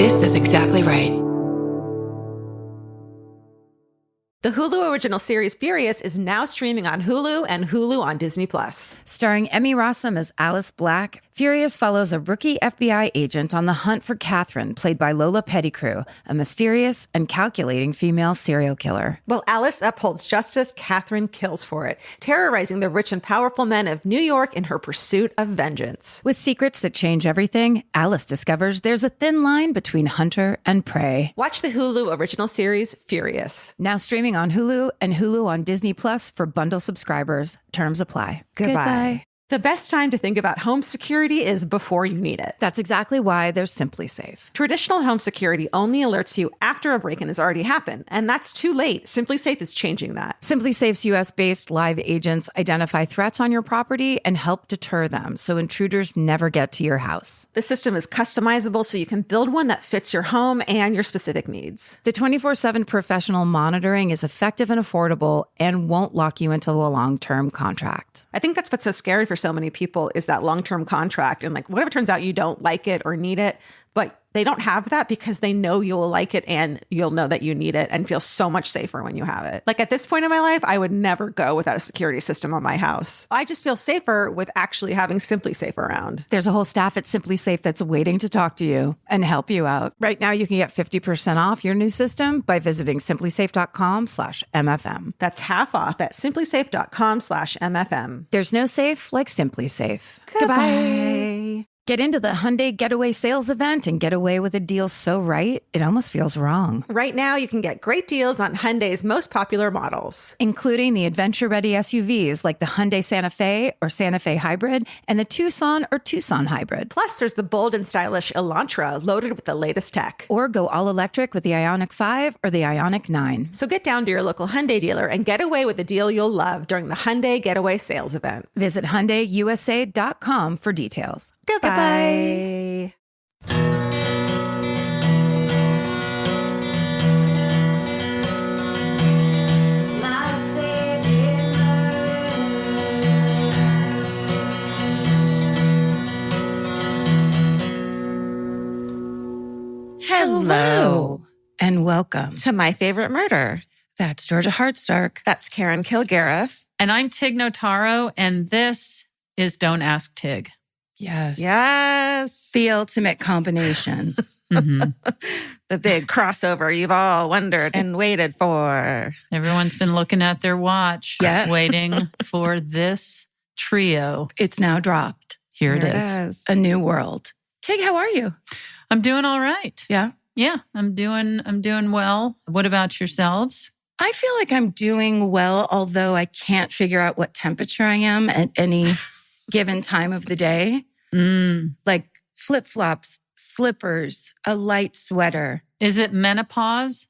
This is exactly right. The Hulu original series Furious is now streaming on Hulu and Hulu on Disney+. Starring Emmy Rossum as Alice Black, Furious follows a rookie FBI agent on the hunt for Catherine, played by Lola Pettigrew, a mysterious and calculating female serial killer. While Alice upholds justice, Catherine kills for it, terrorizing the rich and powerful men of New York in her pursuit of vengeance. With secrets that change everything, Alice discovers there's a thin line between hunter and prey. Watch the Hulu original series Furious. Now streaming on Hulu and Hulu on Disney Plus for bundle subscribers. Terms apply. Goodbye. The best time to think about home security is before you need it. That's exactly why there's Simply Safe. Traditional home security only alerts you after a break-in has already happened, and that's too late. Simply Safe is changing that. Simply Safe's US-based live agents identify threats on your property and help deter them so intruders never get to your house. The system is customizable so you can build one that fits your home and your specific needs. The 24/7 professional monitoring is effective and affordable and won't lock you into a long-term contract. I think that's what's so scary for so many people is that long-term contract. And like, what if it turns out you don't like it or need it, but they don't have that because they know you'll like it and you'll know that you need it and feel so much safer when you have it. Like at this point in my life, I would never go without a security system on my house. I just feel safer with actually having Simply Safe around. There's a whole staff at Simply Safe that's waiting to talk to you and help you out. Right now, you can get 50% off your new system by visiting simplysafe.com/MFM. That's half off at simplysafe.com/MFM. There's no safe like Simply Safe. Goodbye. Get into the Hyundai Getaway Sales Event and get away with a deal so right, it almost feels wrong. Right now, you can get great deals on Hyundai's most popular models, including the adventure-ready SUVs like the Hyundai Santa Fe or Santa Fe Hybrid and the Tucson or Tucson Hybrid. Plus, there's the bold and stylish Elantra loaded with the latest tech. Or go all-electric with the Ioniq 5 or the Ioniq 9. So get down to your local Hyundai dealer and get away with a deal you'll love during the Hyundai Getaway Sales Event. Visit HyundaiUSA.com for details. Goodbye. Hello and welcome to My Favorite Murder. That's Georgia Hardstark. That's Karen Kilgariff. And I'm Tig Notaro, and this is Don't Ask Tig. Yes. Yes. The ultimate combination. Mm-hmm. The big crossover you've all wondered and waited for. Everyone's been looking at their watch, waiting for this trio. It's now dropped. Here it is. A new world. Tig, how are you? I'm doing all right. Yeah? Yeah, I'm doing well. What about yourselves? I feel like I'm doing well, although I can't figure out what temperature I am at any given time of the day. Like flip-flops, slippers, a light sweater. Is it menopause?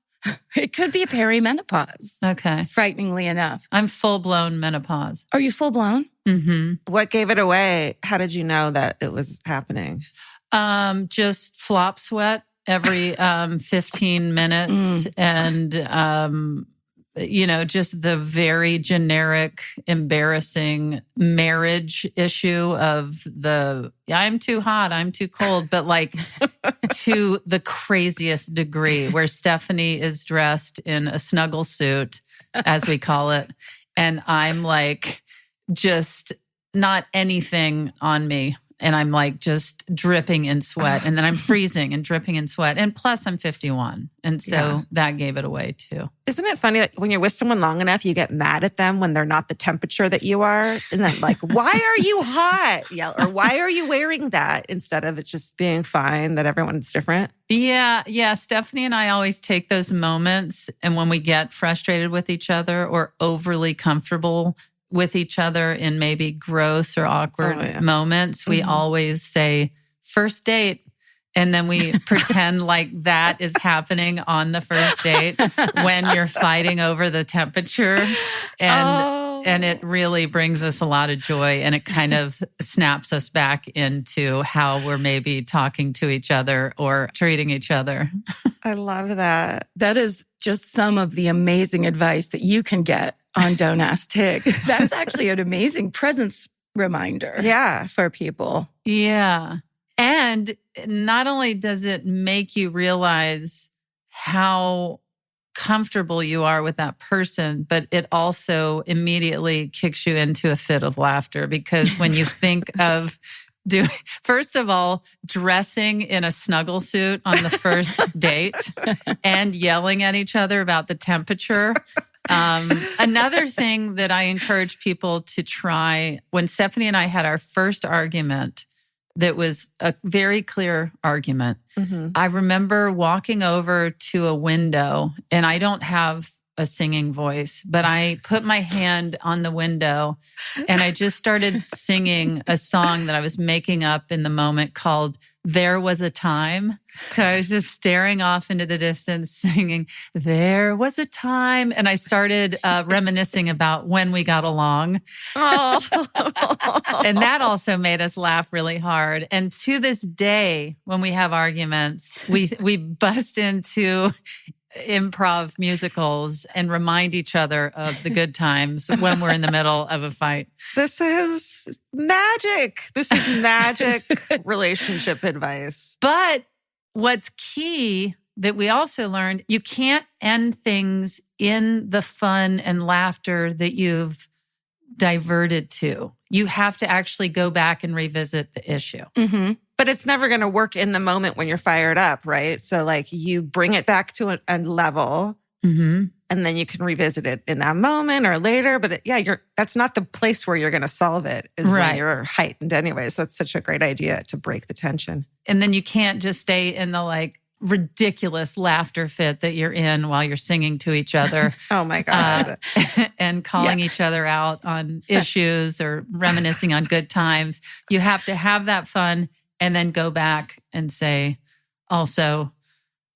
It could be perimenopause. Okay. Frighteningly enough. I'm full-blown menopause. Are you full-blown? Mm-hmm. What gave it away? How did you know that it was happening? Just flop sweat every 15 minutes and just the very generic, embarrassing marriage issue of I'm too hot, I'm too cold, but like to the craziest degree where Stephanie is dressed in a snuggle suit, as we call it. And I'm like, just not anything on me. And I'm like just dripping in sweat. And then I'm freezing and dripping in sweat. And plus I'm 51. And so that gave it away too. Isn't it funny that when you're with someone long enough, you get mad at them when they're not the temperature that you are? And then like, why are you hot? Yeah. Or why are you wearing that? Instead of it just being fine that everyone's different. Yeah. Stephanie and I always take those moments. And when we get frustrated with each other or overly comfortable with each other in maybe gross or awkward moments, we always say, first date. And then we pretend like that is happening on the first date when you're fighting over the temperature. And it really brings us a lot of joy. And it kind of snaps us back into how we're maybe talking to each other or treating each other. I love that. That is just some of the amazing advice that you can get on Don't Ask Tig. That's actually an amazing presence reminder for people. Yeah. And not only does it make you realize how comfortable you are with that person, but it also immediately kicks you into a fit of laughter, because when you think of first of all, dressing in a snuggle suit on the first date and yelling at each other about the temperature. Another thing that I encourage people to try, when Stephanie and I had our first argument, that was a very clear argument. Mm-hmm. I remember walking over to a window, and I don't have a singing voice, but I put my hand on the window and I just started singing a song that I was making up in the moment called There Was a Time. So I was just staring off into the distance singing, There Was a Time. And I started reminiscing about when we got along. Oh. And that also made us laugh really hard. And to this day, when we have arguments, we bust into improv musicals and remind each other of the good times when we're in the middle of a fight. This is magic. This is magic relationship advice. But what's key that we also learned, you can't end things in the fun and laughter that you've diverted to. You have to actually go back and revisit the issue. Mm-hmm. But it's never going to work in the moment when you're fired up, right? So like you bring it back to a level, Mm-hmm. and then you can revisit it in that moment or later. But that's not the place where you're going to solve it, is Right. when you're heightened anyway. So that's such a great idea to break the tension. And then you can't just stay in the like ridiculous laughter fit that you're in while you're singing to each other. Oh my God. And calling each other out on issues or reminiscing on good times. You have to have that fun and then go back and say, also,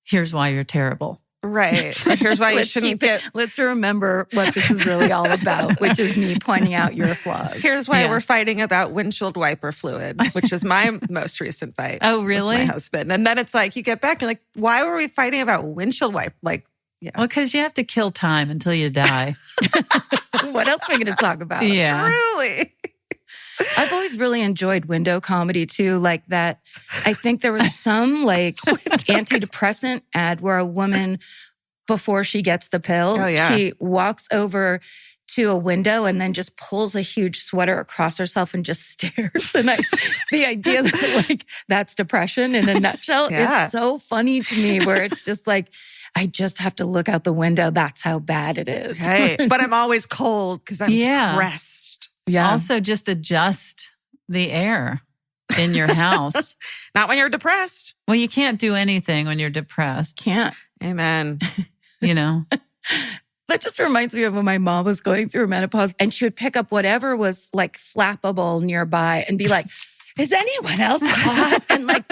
here's why you're terrible. Right. Here's why you shouldn't get... Let's remember what this is really all about, which is me pointing out your flaws. Here's why Yeah. we're fighting about windshield wiper fluid, which is my most recent fight. Oh, really? With my husband. And then it's like, you get back and you're like, why were we fighting about windshield wiper? Like, yeah. Well, because you have to kill time until you die. What else are we going to talk about? Yeah. Truly. I've always really enjoyed window comedy too, like that. I think there was some like antidepressant ad where a woman, before she gets the pill, Oh, yeah. she walks over to a window and then just pulls a huge sweater across herself and just stares. And the idea that like that's depression in a nutshell Yeah. is so funny to me, where it's just like, I just have to look out the window. That's how bad it is. Right. But I'm always cold because I'm Yeah. depressed. Yeah. Also, just adjust the air in your house. Not when you're depressed. Well, you can't do anything when you're depressed, Can't. Amen. you know? That just reminds me of when my mom was going through menopause and she would pick up whatever was like flappable nearby and be like, is anyone else hot? And like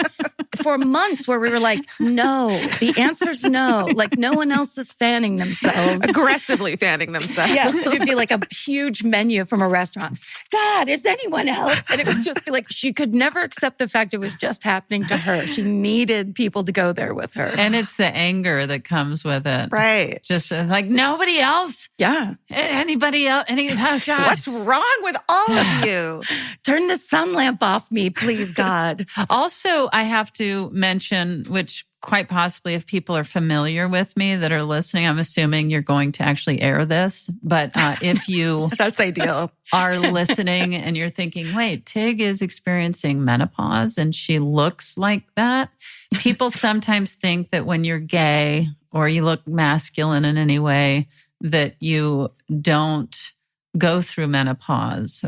for months where we were like, no, the answer's no. Like no one else is fanning themselves. Aggressively fanning themselves. Yeah, it'd be like a huge menu from a restaurant. God, is anyone else? And it would just be like, she could never accept the fact it was just happening to her. She needed people to go there with her. And it's the anger that comes with it. Right. Just like nobody else, Yeah. anybody else, oh God. What's wrong with all of you? Turn the sun lamp off me, please, God. Also, I have to mention, which quite possibly if people are familiar with me that are listening, I'm assuming you're going to actually air this. But if you That's ideal. are listening and you're thinking, wait, Tig is experiencing menopause and she looks like that. People sometimes think that when you're gay or you look masculine in any way, that you don't go through menopause.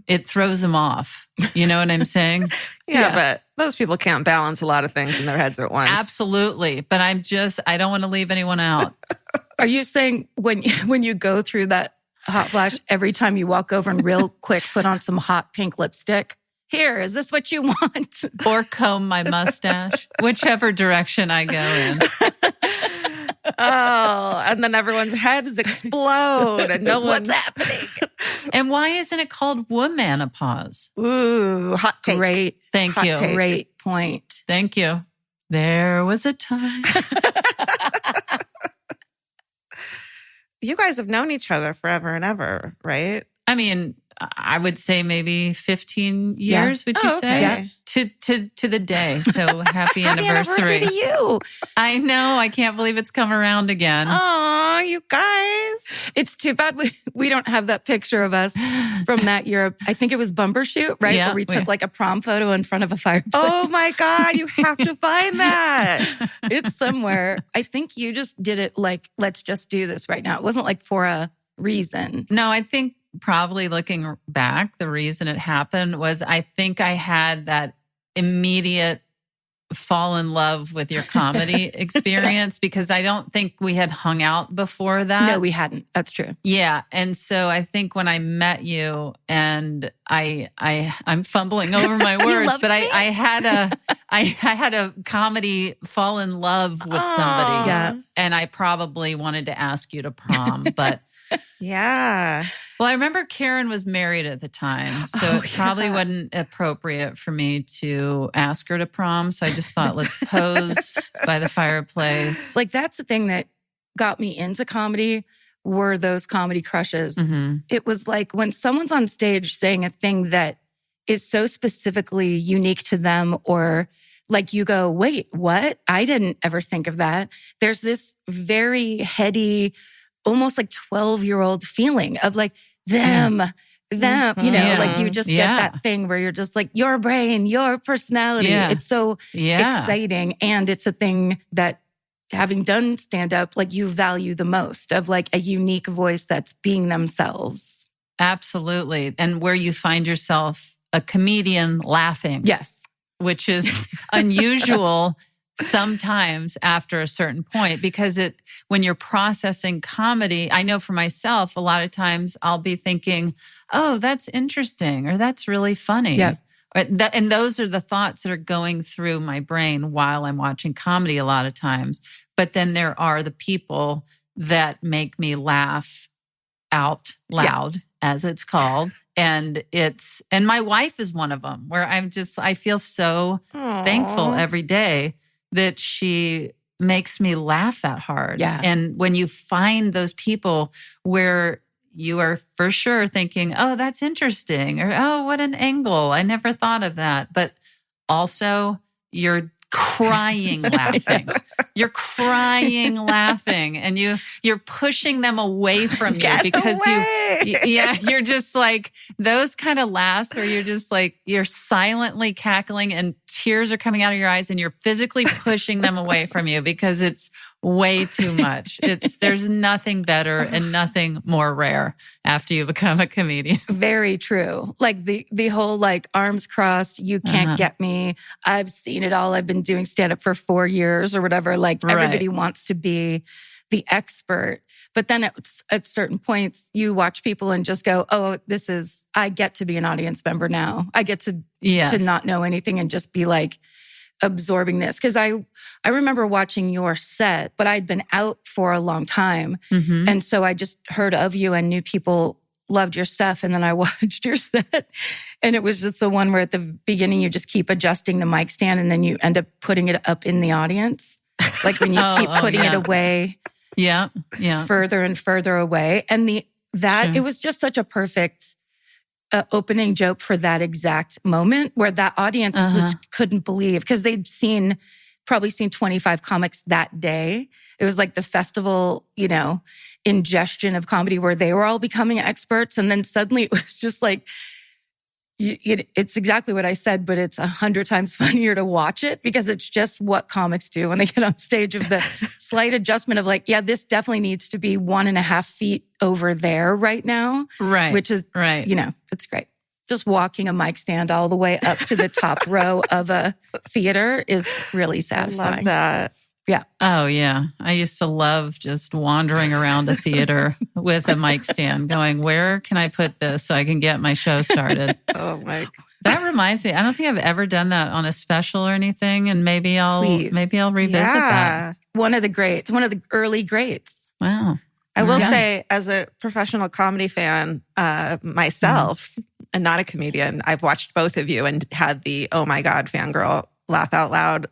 It throws them off. You know what I'm saying? Yeah, but those people can't balance a lot of things in their heads at once. Absolutely. But I don't want to leave anyone out. Are you saying when you go through that hot flash, every time you walk over and real quick put on some hot pink lipstick? Here, is this what you want? Or comb my mustache, whichever direction I go in. Oh, and then everyone's heads explode and no What's one... happening? And why isn't it called womanopause? Ooh, hot take. Great, Thank Hot you. take. great point. Thank you. There was a time. You guys have known each other forever and ever, right? I mean, I would say maybe 15 years, would you Oh, say? okay. To the day. So happy Happy anniversary to you. I know. I can't believe it's come around again. Oh, you guys. It's too bad we don't have that picture of us from that year. I think it was Bumper Shoot, right? Yeah, Where we took like a prom photo in front of a fireplace. Oh my God, you have to find that. It's somewhere. I think you just did it like, let's just do this right now. It wasn't like for a reason. No, I think probably looking back, the reason it happened was I think I had that immediate fall in love with your comedy experience because I don't think we had hung out before that. No, we hadn't. That's true. Yeah. And so I think when I met you and I'm fumbling over my words, but I had a comedy fall in love with somebody. Yeah. And I probably wanted to ask you to prom, but Yeah. well, I remember Karen was married at the time, so it probably wasn't appropriate for me to ask her to prom. So I just thought, let's pose by the fireplace. Like that's the thing that got me into comedy were those comedy crushes. Mm-hmm. It was like when someone's on stage saying a thing that is so specifically unique to them or like you go, wait, what? I didn't ever think of that. There's this very heady, almost like 12-year-old feeling of like them, you know, like you just get that thing where you're just like your brain, your personality. Yeah. It's so exciting. And it's a thing that having done stand up, like you value the most of like a unique voice that's being themselves. Absolutely. And where you find yourself a comedian laughing. Yes. Which is unusual sometimes after a certain point, because when you're processing comedy, I know for myself, a lot of times I'll be thinking, oh, that's interesting, or that's really funny. Yeah. And those are the thoughts that are going through my brain while I'm watching comedy a lot of times. But then there are the people that make me laugh out loud, as it's called. And my wife is one of them where I feel so thankful every day that she makes me laugh that hard. Yeah. And when you find those people where you are for sure thinking, oh, that's interesting, or oh, what an angle. I never thought of that. But also you're crying laughing. You're crying laughing, and you're pushing them away from you because you're just like those kind of laughs where you're just like you're silently cackling and tears are coming out of your eyes and you're physically pushing them away from you because it's way too much. There's nothing better and nothing more rare after you become a comedian. Very true. Like the whole like arms crossed, you can't get me. I've seen it all. I've been doing stand up for 4 years or whatever. Like everybody wants to be the expert. But then at certain points, you watch people and just go, oh, I get to be an audience member now. I get to not know anything and just be like absorbing this. Because I remember watching your set, but I'd been out for a long time. Mm-hmm. And so I just heard of you and knew people loved your stuff. And then I watched your set. And it was just the one where at the beginning, you just keep adjusting the mic stand and then you end up putting it up in the audience. Like when you keep putting it away. Yeah. Further and further away. And it was just such a perfect opening joke for that exact moment where that audience just couldn't believe because they'd probably seen 25 comics that day. It was like the festival, ingestion of comedy where they were all becoming experts. And then suddenly it was just like, it's exactly what I said, but it's 100 times funnier to watch it because it's just what comics do when they get on stage of the slight adjustment of like, yeah, this definitely needs to be 1.5 feet over there right now. Right. Which is, it's great. Just walking a mic stand all the way up to the top row of a theater is really satisfying. I love that. Yeah. Oh, yeah. I used to love just wandering around a theater with a mic stand going, where can I put this so I can get my show started? Oh, my. That reminds me. I don't think I've ever done that on a special or anything. And maybe I'll revisit that. One of the greats, one of the early greats. Wow. I will say, as a professional comedy fan myself, and not a comedian, I've watched both of you and had the, oh my God, fangirl laugh out loud.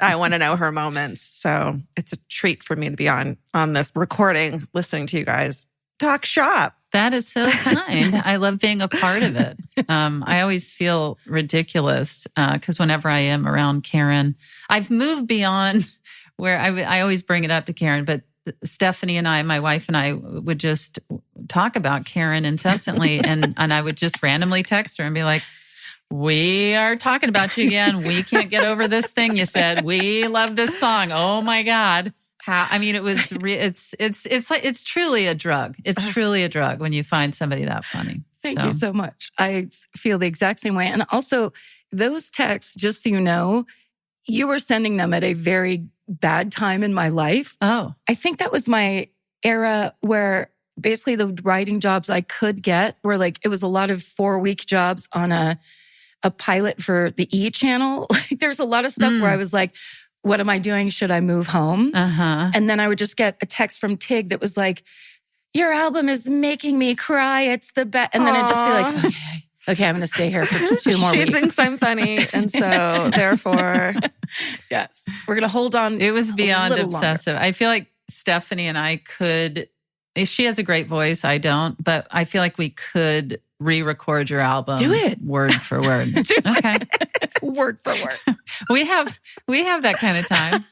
I want to know her moments. So it's a treat for me to be on this recording, listening to you guys talk shop. That is so kind. I love being a part of it. I always feel ridiculous because whenever I am around Karen, I've moved beyond where I always bring it up to Karen, but Stephanie and I, my wife and I, would just talk about Karen incessantly. and I would just randomly text her and be like, we are talking about you again. We can't get over this thing you said. We love this song. Oh my God. It was, it's truly a drug. It's truly a drug when you find somebody that funny. Thank you so much. I feel the exact same way. And also those texts, just so you know, you were sending them at a very bad time in my life. Oh, I think that was my era where basically the writing jobs I could get were like, it was a lot of 4-week jobs on a pilot for the E! channel. Like there's a lot of stuff where I was like, what am I doing? Should I move home? And then I would just get a text from Tig that was like, your album is making me cry. It's the best. And then I'd just be like, okay, I'm going to stay here for 2 more weeks. She thinks I'm funny. And so therefore, yes, we're going to hold on. It was beyond obsessive. Longer. I feel like Stephanie and I could, she has a great voice. I don't, but I feel like we could re-record your album. Do it. Word for word. Okay. Word for word. We have that kind of time.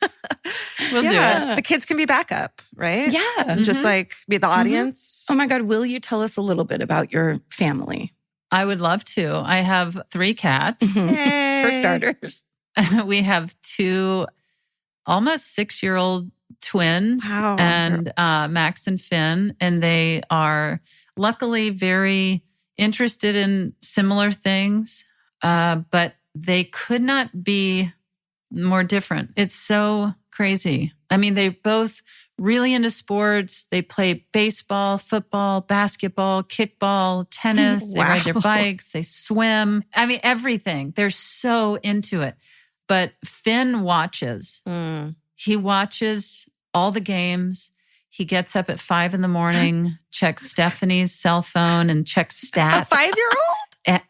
We'll do it. The kids can be backup, right? Yeah. Just like be the audience. Oh my God. Will you tell us a little bit about your family? I would love to. I have 3 cats. For starters. We have 2 almost 6-year-old twins. Wow. And Max and Finn. And they are luckily very interested in similar things, but they could not be more different. It's so crazy. I mean, they're both really into sports. They play baseball, football, basketball, kickball, tennis. They ride their bikes. They swim. I mean, everything. They're so into it. But Finn watches. He watches all the games. He gets up at 5 a.m, checks Stephanie's cell phone and checks stats. A 5-year-old?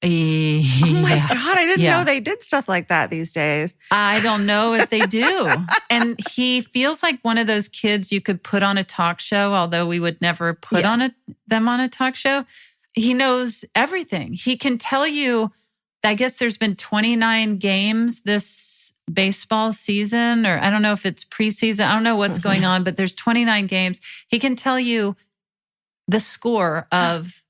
Oh my God, I didn't know they did stuff like that these days. I don't know if they do. And he feels like one of those kids you could put on a talk show, although we would never put them on a talk show. He knows everything. He can tell you, I guess there's been 29 games this baseball season, or I don't know if it's preseason. I don't know what's going on, but there's 29 games. He can tell you the score of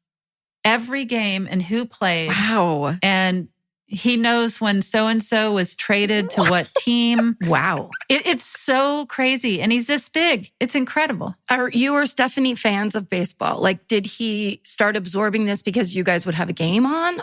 every game and who played. Wow. And he knows when so-and-so was traded to what team. Wow. It's so crazy. And he's this big. It's incredible. Are you or Stephanie fans of baseball? Like, did he start absorbing this because you guys would have a game on?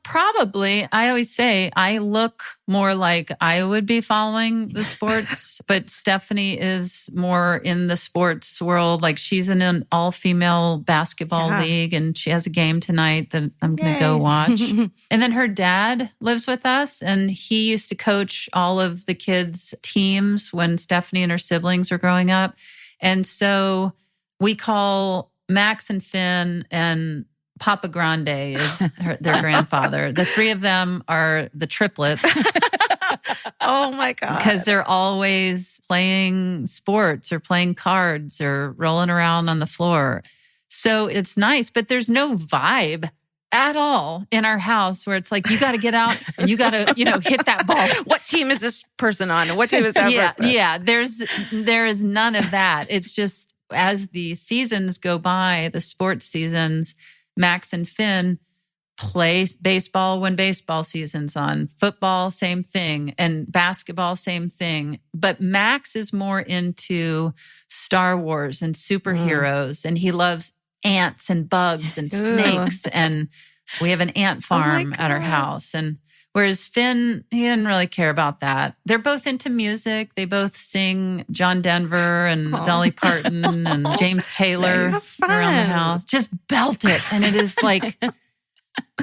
Probably. I always say I look more like I would be following the sports, but Stephanie is more in the sports world. Like she's in an all-female basketball league and she has a game tonight that I'm going to go watch. And then her dad lives with us and he used to coach all of the kids' teams when Stephanie and her siblings were growing up. And so we call Max and Finn and Papa Grande is their grandfather. The 3 of them are the triplets. Oh my God. Because they're always playing sports or playing cards or rolling around on the floor. So it's nice, but there's no vibe at all in our house where it's like, you got to get out and you got to, hit that ball. What team is this person on? And what team is that person? Yeah. There is none of that. It's just as the seasons go by, the sports seasons, Max and Finn play baseball when baseball season's on, football, same thing, and basketball, same thing. But Max is more into Star Wars and superheroes, and he loves ants and bugs and snakes. And we have an ant farm at our house. And whereas Finn, he didn't really care about that. They're both into music. They both sing John Denver and Dolly Parton and James Taylor around the house. Just belt it. And it is like,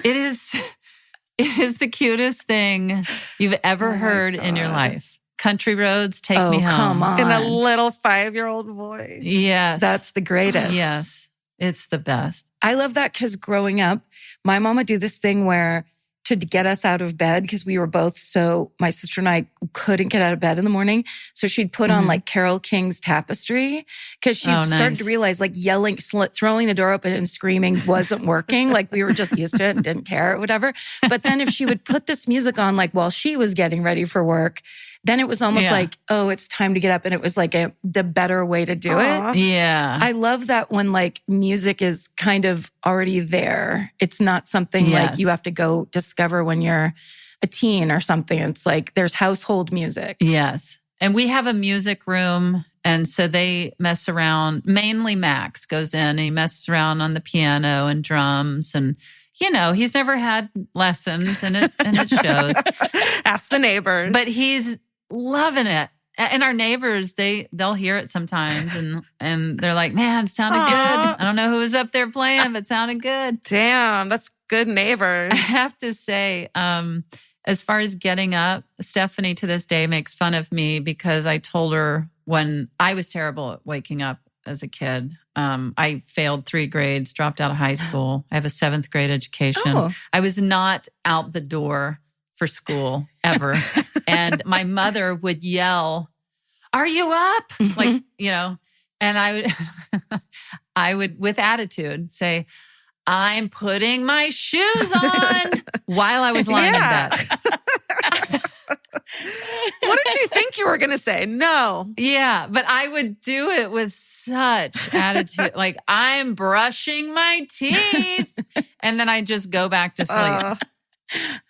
it is the cutest thing you've ever heard in your life. Country Roads, Take Me Home. Come on. In a little 5-year-old voice. Yes. That's the greatest. Yes. It's the best. I love that because growing up, my mom would do this thing where to get us out of bed because we were both my sister and I couldn't get out of bed in the morning. So she'd put on like Carole King's Tapestry because she started to realize like yelling, throwing the door open and screaming wasn't working. Like we were just used to it and didn't care or whatever. But then if she would put this music on like while she was getting ready for work, then it was almost like, oh, it's time to get up. And it was like the better way to do it. Yeah. I love that when like music is kind of already there. It's not something like you have to go discover when you're a teen or something. It's like there's household music. Yes. And we have a music room. And so they mess around. Mainly Max goes in and he messes around on the piano and drums. And, you know, he's never had lessons and it shows. Ask the neighbors. But he's loving it. And our neighbors, they'll hear it sometimes and they're like, man, it sounded good. I don't know who was up there playing, but it sounded good. Damn, that's good neighbors. I have to say, as far as getting up, Stephanie to this day makes fun of me because I told her when I was terrible at waking up as a kid. I failed 3 grades, dropped out of high school. I have a 7th grade education. Oh. I was not out the door for school ever. And my mother would yell, "Are you up?" Like, you know, and I would with attitude say, "I'm putting my shoes on," while I was lying in bed. What did you think you were going to say? No. Yeah, but I would do it with such attitude. Like, I'm brushing my teeth. And then I just go back to sleep.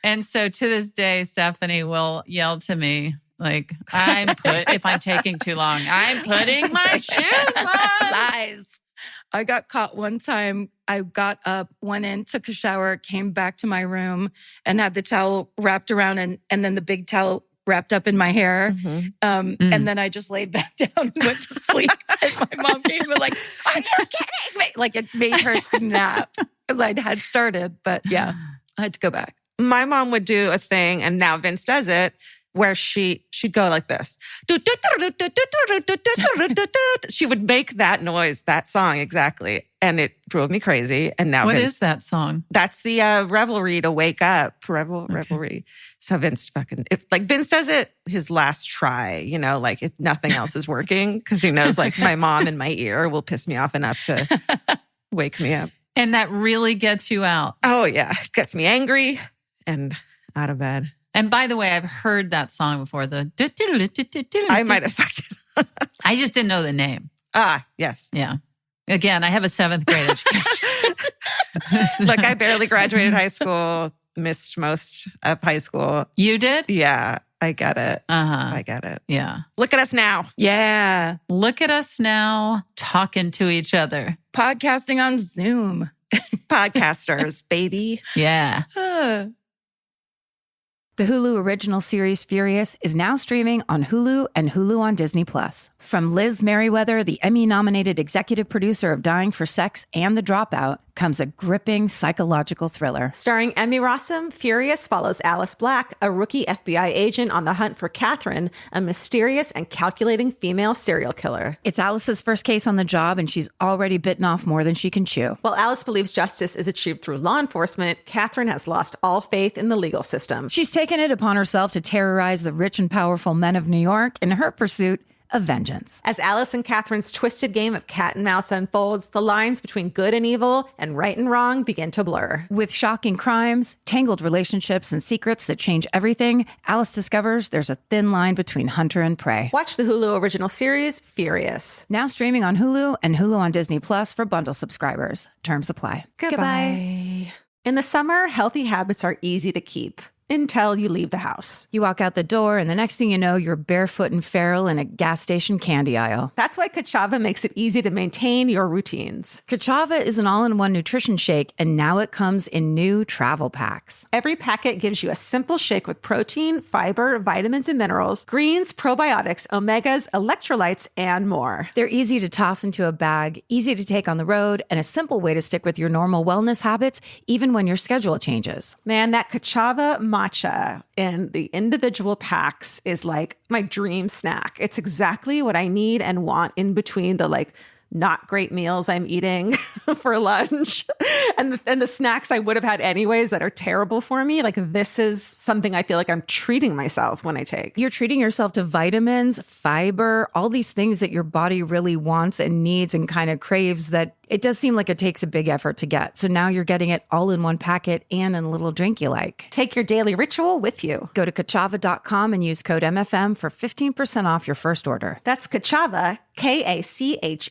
And so to this day, Stephanie will yell to me, like, if I'm taking too long, "I'm putting my shoes on." Lies. I got caught one time. I got up, went in, took a shower, came back to my room and had the towel wrapped around and then the big towel wrapped up in my hair. And then I just laid back down and went to sleep. And my mom came and like, "Are you kidding me?" Like it made her snap because I had started. But yeah, I had to go back. My mom would do a thing, and now Vince does it, where she'd go like this. She would make that noise, that song exactly. And it drove me crazy. And now What is that song? That's the revelry to wake up. Revelry. So Vince Vince does it his last try, you know, like if nothing else is working, because he knows like my mom in my ear will piss me off enough to wake me up. And that really gets you out. Oh yeah. It gets me angry and out of bed. And by the way, I've heard that song before. I might have fucked it. I just didn't know the name. Ah, yes. Yeah. Again, I have a 7th grade education. Look, I barely graduated high school, missed most of high school. You did? Yeah, I get it. I get it. Yeah. Look at us now. Yeah. Look at us now talking to each other. Podcasting on Zoom. Podcasters, baby. Yeah. The Hulu original series Furious is now streaming on Hulu and Hulu on Disney+. From Liz Merriweather, the Emmy-nominated executive producer of Dying for Sex and The Dropout, comes a gripping psychological thriller. Starring Emmy Rossum, Furious follows Alice Black, a rookie FBI agent on the hunt for Catherine, a mysterious and calculating female serial killer. It's Alice's first case on the job, and she's already bitten off more than she can chew. While Alice believes justice is achieved through law enforcement, Catherine has lost all faith in the legal system. She's taken it upon herself to terrorize the rich and powerful men of New York in her pursuit of vengeance. As Alice and Catherine's twisted game of cat and mouse unfolds, the lines between good and evil and right and wrong begin to blur. With shocking crimes, tangled relationships, and secrets that change everything, Alice discovers there's a thin line between hunter and prey. Watch the Hulu original series, Furious. Now streaming on Hulu and Hulu on Disney Plus for bundle subscribers. Terms apply. Goodbye. In the summer, healthy habits are easy to keep. Until you leave the house. You walk out the door, and the next thing you know, you're barefoot and feral in a gas station candy aisle. That's why Kachava makes it easy to maintain your routines. Kachava is an all-in-one nutrition shake, and now it comes in new travel packs. Every packet gives you a simple shake with protein, fiber, vitamins and minerals, greens, probiotics, omegas, electrolytes, and more. They're easy to toss into a bag, easy to take on the road, and a simple way to stick with your normal wellness habits, even when your schedule changes. Man, that Kachava matcha in the individual packs is like my dream snack. It's exactly what I need and want in between the not great meals I'm eating for lunch and the snacks I would have had anyways that are terrible for me. Like this is something I feel like I'm treating myself when I take. You're treating yourself to vitamins, fiber, all these things that your body really wants and needs and kind of craves that it does seem like it takes a big effort to get. So now you're getting it all in one packet and in a little drink you like. Take your daily ritual with you. Go to Kachava.com and use code MFM for 15% off your first order. That's Kachava, KACHAVA.com,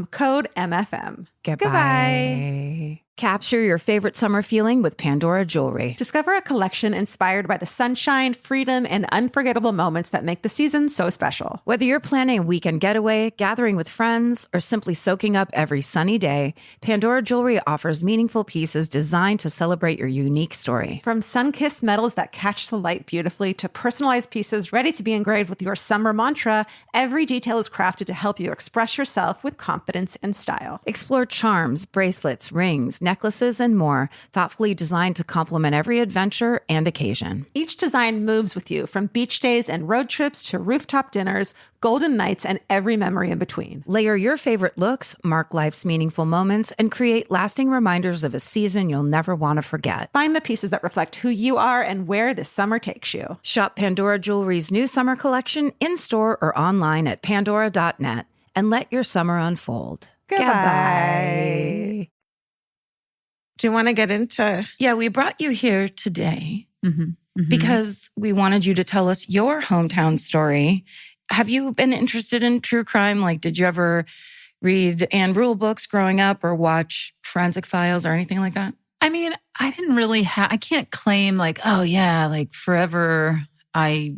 code MFM. Goodbye. Capture your favorite summer feeling with Pandora Jewelry. Discover a collection inspired by the sunshine, freedom, and unforgettable moments that make the season so special. Whether you're planning a weekend getaway, gathering with friends, or simply soaking up every sunny day, Pandora Jewelry offers meaningful pieces designed to celebrate your unique story. From sun-kissed metals that catch the light beautifully to personalized pieces ready to be engraved with your summer mantra, every detail is crafted to help you express yourself with confidence and style. Explore charms, bracelets, rings, necklaces, and more, thoughtfully designed to complement every adventure and occasion. Each design moves with you, from beach days and road trips to rooftop dinners, golden nights, and every memory in between. Layer your favorite looks, mark life's meaningful moments, and create lasting reminders of a season you'll never want to forget. Find the pieces that reflect who you are and where this summer takes you. Shop Pandora Jewelry's new summer collection in-store or online at pandora.net and let your summer unfold. Goodbye. Do you want to get into? Yeah, we brought you here today Mm-hmm. because we wanted you to tell us your hometown story. Have you been interested in true crime? Like, did you ever read Anne Rule books growing up or watch Forensic Files or anything like that? I mean, I didn't really I can't claim like, oh yeah, like forever I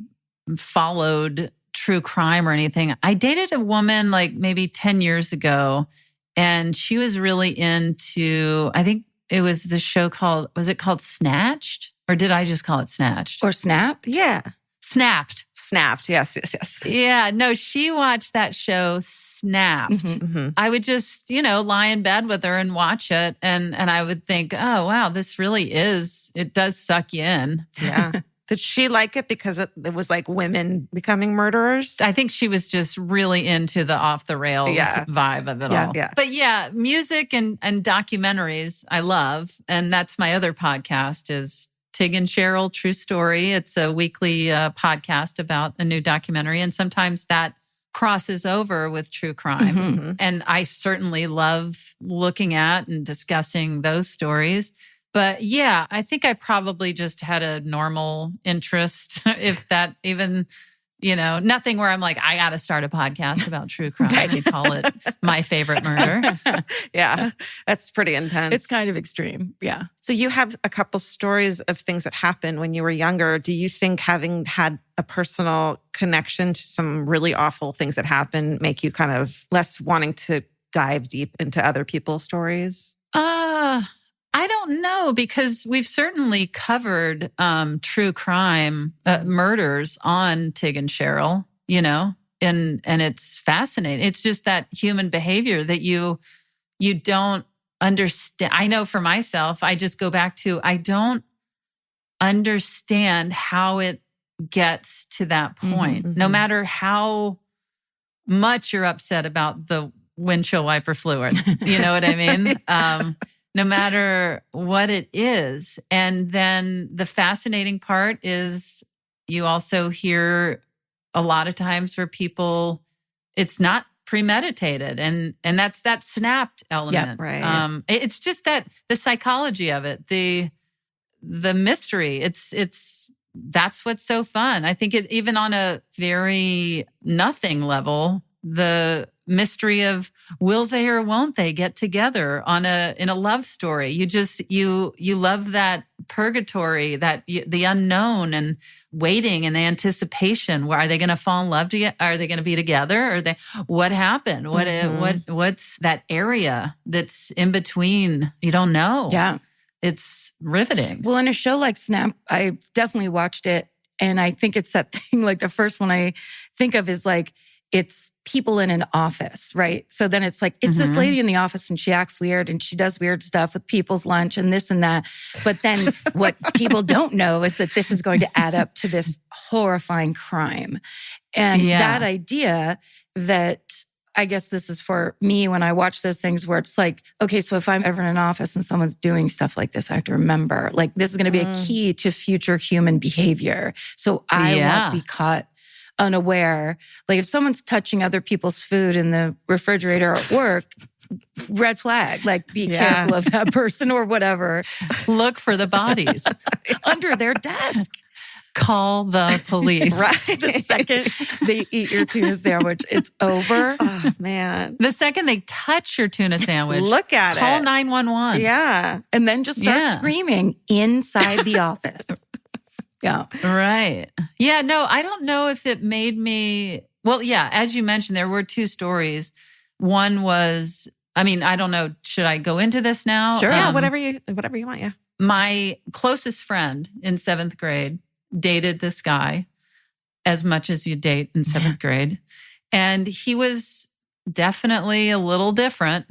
followed true crime or anything. I dated a woman like maybe 10 years ago, and she was really into, I think it was the show called, was it called Snatched? Or did I just call it Snatched? Or Snapped? Yeah. Snapped. Snapped. Yes. Yeah, no, she watched that show Snapped. Mm-hmm. I would just, lie in bed with her and watch it. And I would think, oh, wow, this really it does suck you in. Yeah. Did she like it because it was like women becoming murderers? I think she was just really into the off the rails vibe of it all. Yeah. But yeah, music and documentaries I love. And that's my other podcast is Tig and Cheryl True Story. It's a weekly podcast about a new documentary. And sometimes that crosses over with true crime. Mm-hmm. And I certainly love looking at and discussing those stories. But yeah, I think I probably just had a normal interest, if that even, nothing where I'm like, I got to start a podcast about true crime. I could call it My Favorite Murder. Yeah, that's pretty intense. It's kind of extreme. Yeah. So you have a couple stories of things that happened when you were younger. Do you think having had a personal connection to some really awful things that happened make you kind of less wanting to dive deep into other people's stories? I don't know, because we've certainly covered true crime murders on Tig and Cheryl, and it's fascinating. It's just that human behavior that you don't understand. I know for myself, I just go back to, I don't understand how it gets to that point. Mm-hmm. No matter how much you're upset about the windshield wiper fluid, you know what I mean? No matter what it is. And then the fascinating part is you also hear a lot of times where people, it's not premeditated. And that's that snapped element. Yeah, right. It's just that the psychology of it, the mystery, that's what's so fun. I think even on a very nothing level, the mystery of will they or won't they get together in a love story. You love that purgatory, the unknown, and waiting and the anticipation. Where are they going to fall in love together? Are they going to be together? What happened? What's that area that's in between? You don't know. Yeah. It's riveting. Well, in a show like Snap, I definitely watched it. And I think it's that thing, like the first one I think of is like, it's people in an office, right? So then it's like, it's this lady in the office and she acts weird and she does weird stuff with people's lunch and this and that. But then what people don't know is that this is going to add up to this horrifying crime. And that idea that I guess this is for me when I watch those things where it's like, okay, so if I'm ever in an office and someone's doing stuff like this, I have to remember, like, this is going to be a key to future human behavior. So I won't be caught unaware. Like if someone's touching other people's food in the refrigerator at work, red flag, like be careful of that person or whatever. Look for the bodies under their desk. Call the police. Right. The second they eat your tuna sandwich, it's over. Oh, man. The second they touch your tuna sandwich, Look at call it. 911. Yeah. And then just start Yeah. screaming inside the office. Yeah. Right. Yeah, no, I don't know if it made me, well, yeah, as you mentioned, there were two stories. One was, I mean, I don't know, should I go into this now? Sure. Yeah, whatever you want, yeah. My closest friend in 7th grade dated this guy as much as you date in 7th grade. And he was definitely a little different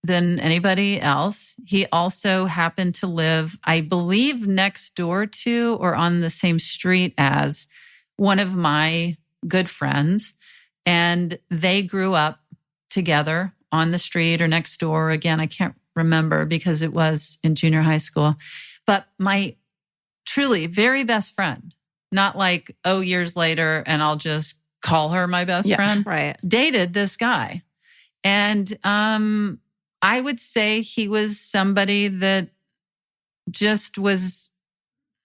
than anybody else. He also happened to live, I believe, next door to or on the same street as one of my good friends. And they grew up together on the street or next door. Again, I can't remember because it was in junior high school. But my truly very best friend, not like, oh, years later, and I'll just call her my best friend, Right. dated this guy. And I would say he was somebody that just was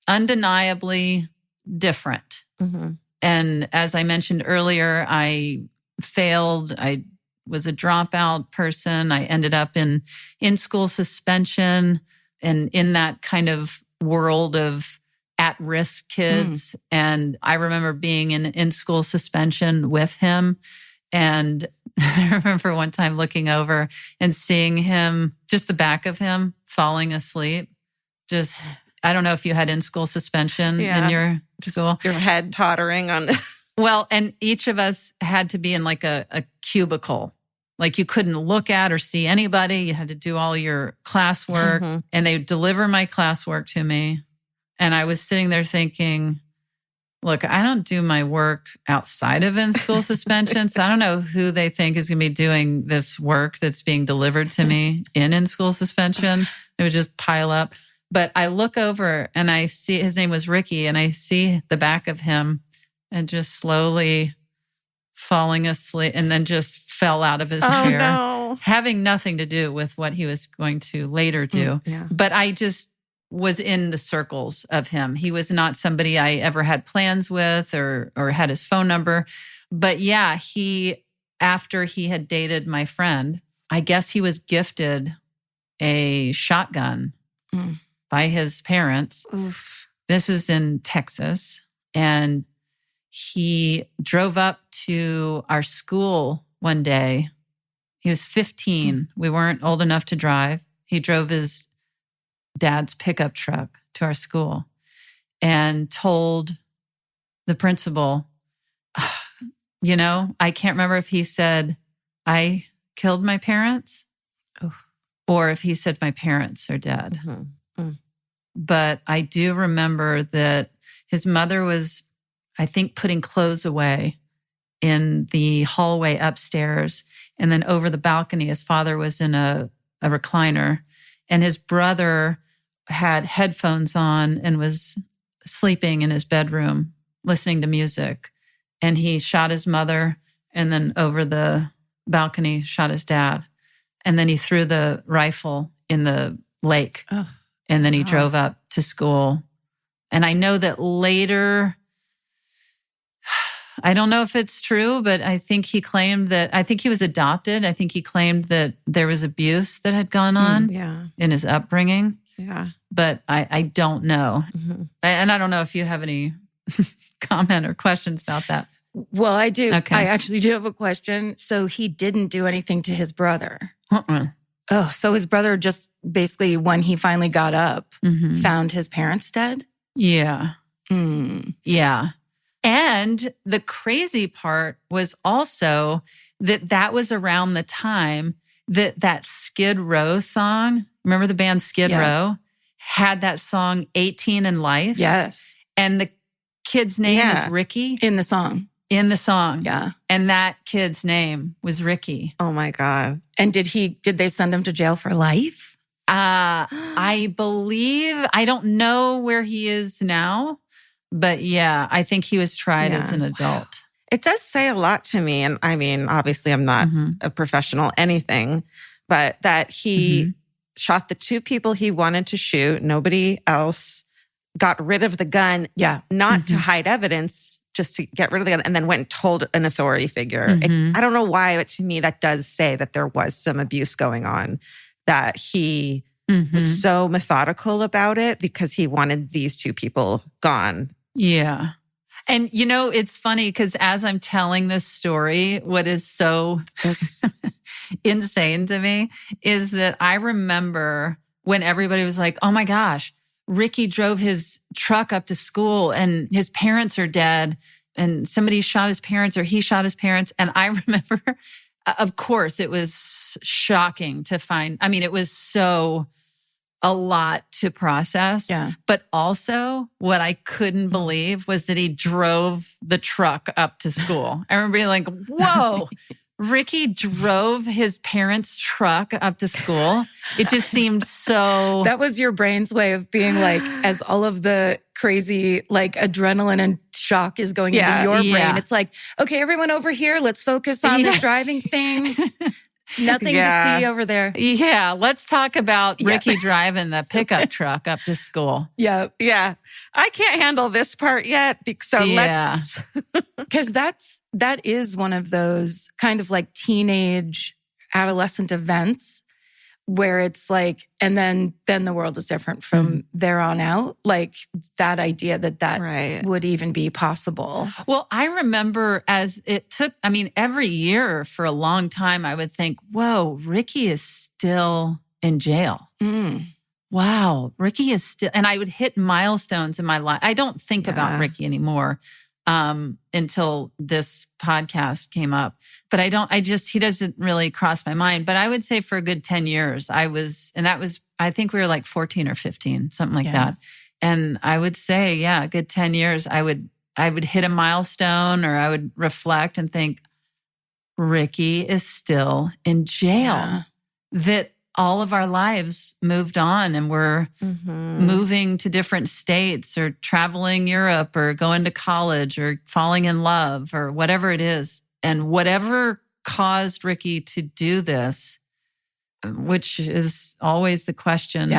undeniably different. Mm-hmm. And as I mentioned earlier, I failed. I was a dropout person. I ended up in school suspension and in that kind of world of at-risk kids. And I remember being in school suspension with him. And I remember one time looking over and seeing him, just the back of him, falling asleep. Just, I don't know if you had in-school suspension in your school. Your head tottering on Well, and each of us had to be in like a cubicle. Like you couldn't look at or see anybody. You had to do all your classwork. And they deliver my classwork to me. And I was sitting there thinking, look, I don't do my work outside of in-school suspension. So I don't know who they think is going to be doing this work that's being delivered to me in-school suspension. It would just pile up. But I look over and I see, his name was Ricky, and I see the back of him and just slowly falling asleep, and then just fell out of his chair, no. having nothing to do with what he was going to later do. But I just was in the circles of him. He was not somebody I ever had plans with or had his phone number. But yeah, after he had dated my friend, I guess he was gifted a shotgun by his parents. Oof. This was in Texas. And he drove up to our school one day. He was 15. We weren't old enough to drive. He drove his dad's pickup truck to our school and told the principal, you know, I can't remember if he said, I killed my parents or if he said my parents are dead. But I do remember that his mother was, I think, putting clothes away in the hallway upstairs. And then over the balcony, his father was in a recliner. And his brother had headphones on and was sleeping in his bedroom, listening to music. And he shot his mother, and then over the balcony shot his dad. And then he threw the rifle in the lake. And then he drove up to school. And I know that later, I don't know if it's true, but I think he claimed that, I think he was adopted. I think he claimed that there was abuse that had gone on in his upbringing. But I don't know. And I don't know if you have any comment or questions about that. Well, I do. Okay. I actually do have a question. So he didn't do anything to his brother. Oh, so his brother just basically, when he finally got up, found his parents dead? Yeah. Yeah. And the crazy part was also that was around the time that Skid Row song, remember the band Skid Row, had that song 18 in Life? Yes. And the kid's name is Ricky. In the song. in the song. Yeah. And that kid's name was Ricky. Oh my God. And did they send him to jail for life? I believe, I don't know where he is now, but yeah, I think he was tried as an adult. It does say a lot to me. And I mean, obviously I'm not a professional anything, but that he shot the 2 people he wanted to shoot. Nobody else, got rid of the gun, not to hide evidence, just to get rid of the gun, and then went and told an authority figure. I don't know why, but to me, that does say that there was some abuse going on, that he was so methodical about it because he wanted these 2 people gone. Yeah. And you know, it's funny because as I'm telling this story, what is so insane to me is that I remember when everybody was like, oh my gosh, Ricky drove his truck up to school and his parents are dead and somebody shot his parents or he shot his parents. And I remember, of course, it was shocking to find. I mean, it was so a lot to process. Yeah. But also what I couldn't believe was that he drove the truck up to school. I remember being like, whoa, Ricky drove his parents' truck up to school. It just seemed so... That was your brain's way of being like, as all of the crazy like adrenaline and shock is going into your brain. It's like, okay, everyone over here, let's focus on this driving thing. Nothing to see over there. Yeah, let's talk about Ricky driving the pickup truck up to school. Yeah. Yeah. I can't handle this part yet. So let's... Because that is one of those kind of like teenage adolescent events where it's like, and then the world is different from there on out. Like that idea that would even be possible. Well, I remember as it took, I mean, every year for a long time, I would think, whoa, Ricky is still in jail. Wow, Ricky is still, and I would hit milestones in my life. I don't think about Ricky anymore until this podcast came up. But he doesn't really cross my mind. But I would say for a good 10 years, I think we were like 14 or 15, something like that. And I would say, a good 10 years, I would hit a milestone or I would reflect and think, Ricky is still in jail. Yeah. That all of our lives moved on and we're moving to different states or traveling Europe or going to college or falling in love or whatever it is. And whatever caused Ricky to do this, which is always the question,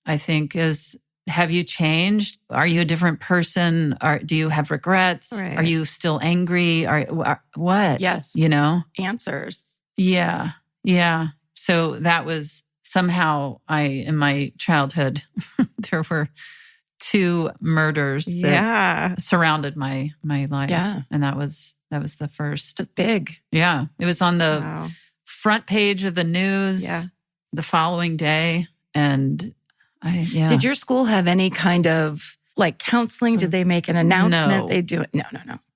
I think, is, have you changed? Are you a different person? Do you have regrets? Right. Are you still angry? What? Yes. You know? Answers. Yeah. Yeah. So that was somehow in my childhood, there were 2 murders that surrounded my life. Yeah. And that was the first. It's big. Yeah. It was on the front page of the news the following day. And Did your school have any kind of like counseling? Did they make an announcement? No. They do it. No.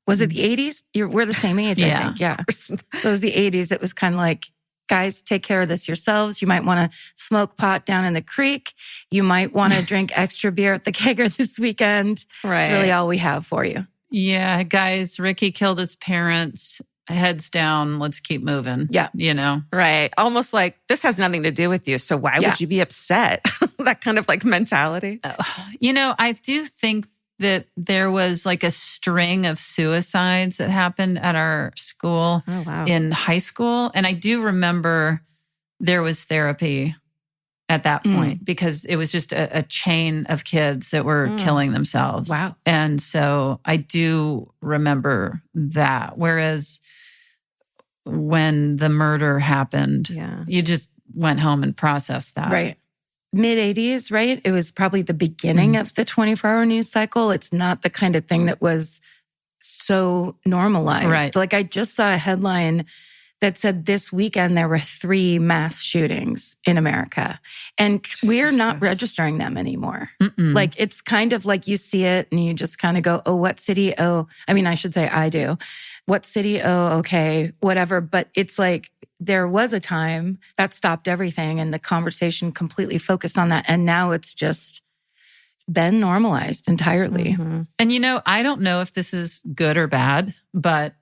Was it the 80s? We're the same age, I think. Yeah. So it was the 80s. It was kind of like, guys, take care of this yourselves. You might want to smoke pot down in the creek. You might want to drink extra beer at the kegger this weekend. Right. It's really all we have for you. Yeah, guys, Ricky killed his parents. Heads down. Let's keep moving. Yeah. You know? Right. Almost like this has nothing to do with you. So why would you be upset? That kind of like mentality. You know, I do think that there was like a string of suicides that happened at our school in high school. And I do remember there was therapy at that point because it was just a chain of kids that were killing themselves. Wow. And so I do remember that. Whereas when the murder happened, you just went home and processed that. Right. Mid-80s, right? It was probably the beginning of the 24-hour news cycle. It's not the kind of thing that was so normalized. Right. Like I just saw a headline that said this weekend there were 3 mass shootings in America. And we're not registering them anymore. Like it's kind of like you see it and you just kind of go, oh, what city? Oh, I mean, I should say I do. What city? Oh, okay, whatever. But it's like there was a time that stopped everything and the conversation completely focused on that. And now it's been normalized entirely. Mm-hmm. And I don't know if this is good or bad, but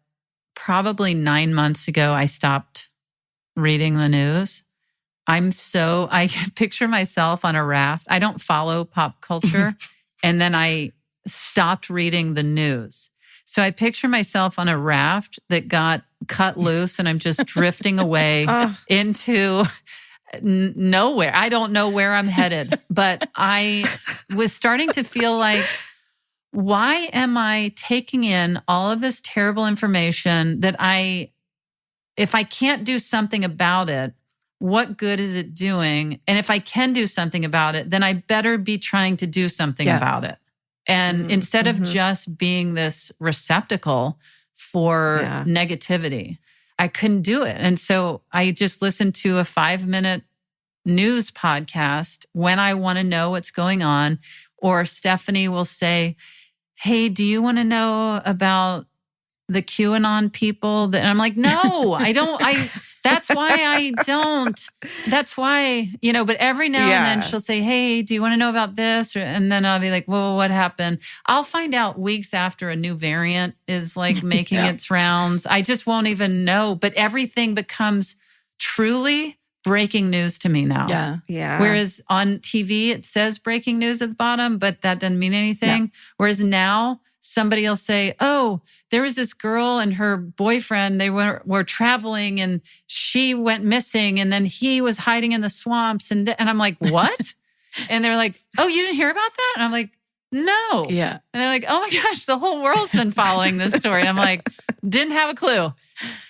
probably 9 months ago, I stopped reading the news. I picture myself on a raft. I don't follow pop culture. And then I stopped reading the news. So I picture myself on a raft that got cut loose and I'm just drifting away into nowhere. I don't know where I'm headed, but I was starting to feel like, why am I taking in all of this terrible information that if I can't do something about it, what good is it doing? And if I can do something about it, then I better be trying to do something about it. And instead of just being this receptacle for negativity, I couldn't do it. And so I just listened to a 5-minute news podcast when I want to know what's going on. Or Stephanie will say, hey, do you want to know about the QAnon people? And I'm like, no, I don't. That's why I don't. That's why, but every now and then she'll say, hey, do you want to know about this? And then I'll be like, well, what happened? I'll find out weeks after a new variant is like making its rounds. I just won't even know. But everything becomes truly breaking news to me now. Yeah. Yeah. Whereas on TV, it says breaking news at the bottom, but that doesn't mean anything. No. Whereas now somebody will say, oh, there was this girl and her boyfriend, they were traveling and she went missing and then he was hiding in the swamps. And I'm like, what? And they're like, oh, you didn't hear about that? And I'm like, no. Yeah. And they're like, oh my gosh, the whole world's been following this story. And I'm like, didn't have a clue.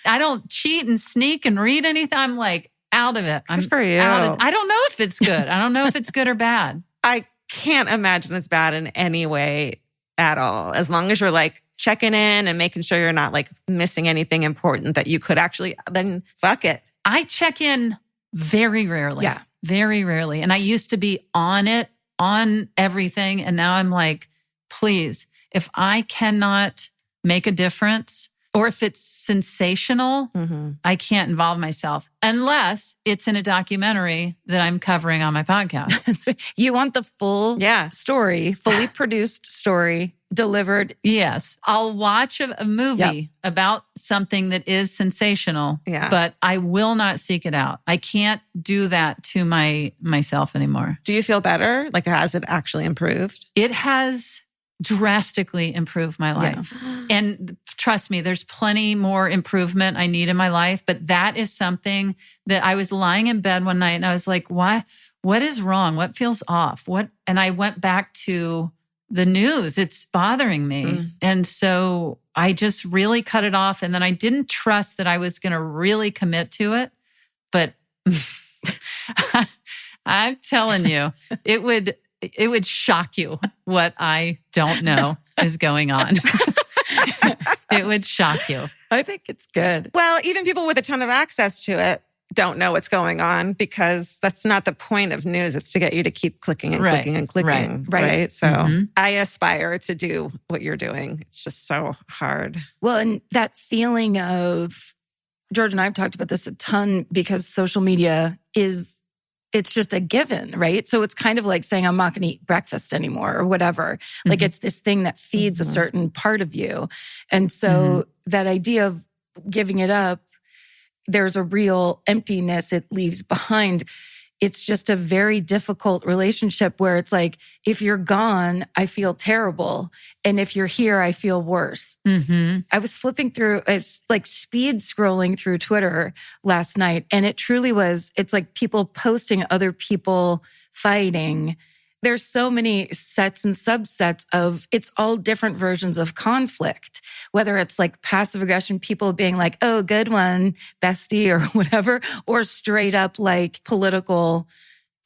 I don't cheat and sneak and read anything. I'm like, out of it. I'm Good for you. I don't know if it's good. I don't know if it's good or bad. I can't imagine it's bad in any way at all. As long as you're like checking in and making sure you're not like missing anything important that you could actually, then fuck it. I check in very rarely. Yeah. Very rarely. And I used to be on it, on everything. And now I'm like, please, if I cannot make a difference or if it's sensational, I can't involve myself unless it's in a documentary that I'm covering on my podcast. You want the full story, fully produced story delivered. Yes. I'll watch a movie about something that is sensational, but I will not seek it out. I can't do that to myself anymore. Do you feel better? Like, has it actually improved? It has drastically improved my life. And trust me, there's plenty more improvement I need in my life. But that is something that I was lying in bed one night and I was like, what is wrong? What feels off? And I went back to the news. It's bothering me. And so I just really cut it off. And then I didn't trust that I was going to really commit to it. But I'm telling you, it would shock you what I don't know is going on. It would shock you. I think it's good. Well, even people with a ton of access to it don't know what's going on because that's not the point of news. It's to get you to keep clicking and clicking and clicking. Right. So I aspire to do what you're doing. It's just so hard. Well, and that feeling of, George and I have talked about this a ton because social media it's just a given, right? So it's kind of like saying, I'm not going to eat breakfast anymore or whatever. Like it's this thing that feeds a certain part of you. And so that idea of giving it up, there's a real emptiness it leaves behind. It's just a very difficult relationship where it's like, if you're gone, I feel terrible. And if you're here, I feel worse. I was flipping through, it's like speed scrolling through Twitter last night. And it truly was, it's like people posting other people fighting. There's so many sets and subsets of, it's all different versions of conflict, whether it's like passive aggression, people being like, oh, good one, bestie or whatever, or straight up like political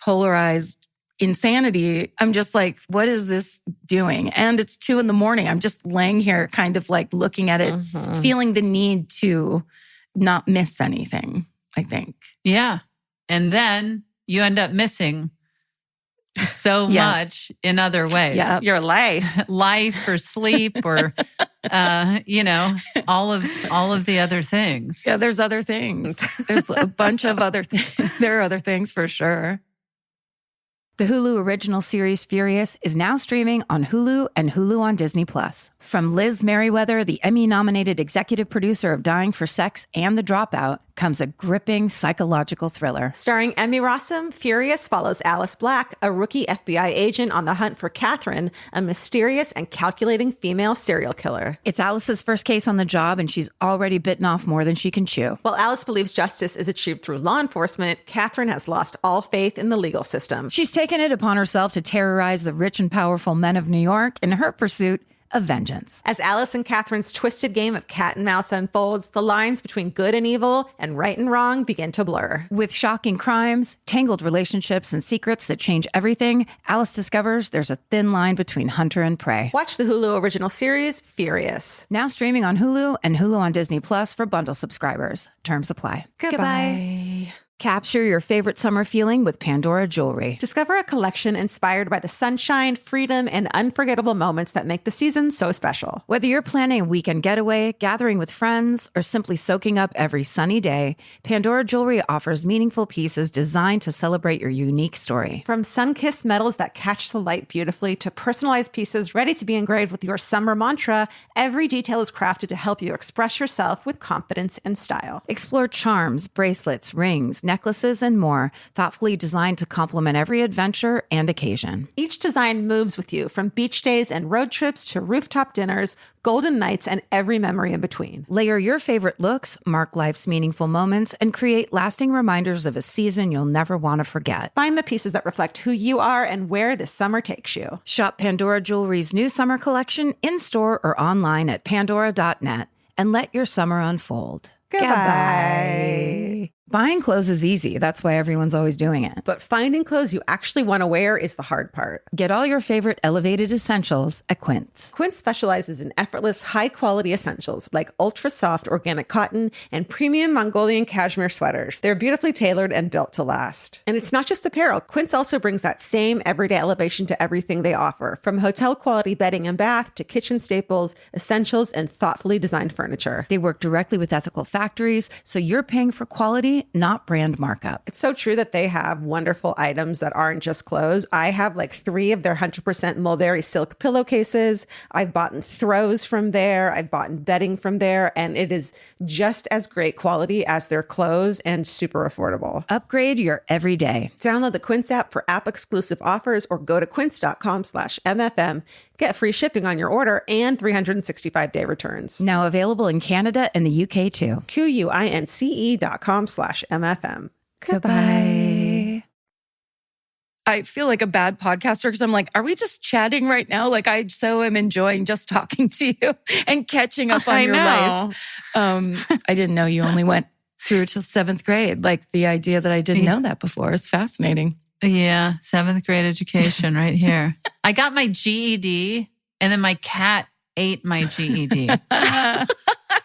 polarized insanity. I'm just like, what is this doing? And it's 2 a.m. I'm just laying here kind of like looking at it, feeling the need to not miss anything, I think. Yeah. And then you end up missing so much in other ways. Your life or sleep or, all of the other things. Yeah, there's other things. There's a bunch of other things. There are other things for sure. The Hulu original series Furious is now streaming on Hulu and Hulu on Disney Plus. From Liz Merriweather, the Emmy-nominated executive producer of Dying for Sex and The Dropout, comes a gripping psychological thriller. Starring Emmy Rossum, Furious follows Alice Black, a rookie FBI agent on the hunt for Catherine, a mysterious and calculating female serial killer. It's Alice's first case on the job, and she's already bitten off more than she can chew. While Alice believes justice is achieved through law enforcement, Catherine has lost all faith in the legal system. She's taken it upon herself to terrorize the rich and powerful men of New York in her pursuit of vengeance. As Alice and Catherine's twisted game of cat and mouse unfolds, the lines between good and evil and right and wrong begin to blur. With shocking crimes, tangled relationships, and secrets that change everything, Alice discovers there's a thin line between hunter and prey. Watch the Hulu original series, Furious. Now streaming on Hulu and Hulu on Disney Plus for bundle subscribers. Terms apply. Goodbye. Capture your favorite summer feeling with Pandora Jewelry. Discover a collection inspired by the sunshine, freedom, and unforgettable moments that make the season so special. Whether you're planning a weekend getaway, gathering with friends, or simply soaking up every sunny day, Pandora Jewelry offers meaningful pieces designed to celebrate your unique story. From sun-kissed metals that catch the light beautifully to personalized pieces ready to be engraved with your summer mantra, every detail is crafted to help you express yourself with confidence and style. Explore charms, bracelets, rings, necklaces, and more, thoughtfully designed to complement every adventure and occasion. Each design moves with you, from beach days and road trips to rooftop dinners, golden nights, and every memory in between. Layer your favorite looks, mark life's meaningful moments, and create lasting reminders of a season you'll never want to forget. Find the pieces that reflect who you are and where this summer takes you. Shop Pandora Jewelry's new summer collection in-store or online at pandora.net and let your summer unfold. Goodbye. Buying clothes is easy. That's why everyone's always doing it. But finding clothes you actually want to wear is the hard part. Get all your favorite elevated essentials at Quince. Quince specializes in effortless, high-quality essentials like ultra-soft organic cotton and premium Mongolian cashmere sweaters. They're beautifully tailored and built to last. And it's not just apparel. Quince also brings that same everyday elevation to everything they offer, from hotel-quality bedding and bath to kitchen staples, essentials, and thoughtfully designed furniture. They work directly with ethical factories, so you're paying for quality, not brand markup. It's so true that they have wonderful items that aren't just clothes. I have like 3 of their 100% mulberry silk pillowcases. I've bought throws from there. I've bought bedding from there. And it is just as great quality as their clothes and super affordable. Upgrade your everyday. Download the Quince app for app-exclusive offers or go to quince.com/MFM. Get free shipping on your order and 365-day returns. Now available in Canada and the UK too. QUINCE.com/MFM. Goodbye. I feel like a bad podcaster because I'm like, are we just chatting right now? Like, I so am enjoying just talking to you and catching up on your life. I didn't know you only went through to 7th grade. Like, the idea that I didn't know that before is fascinating. Yeah, 7th grade education right here. I got my GED and then my cat ate my GED. I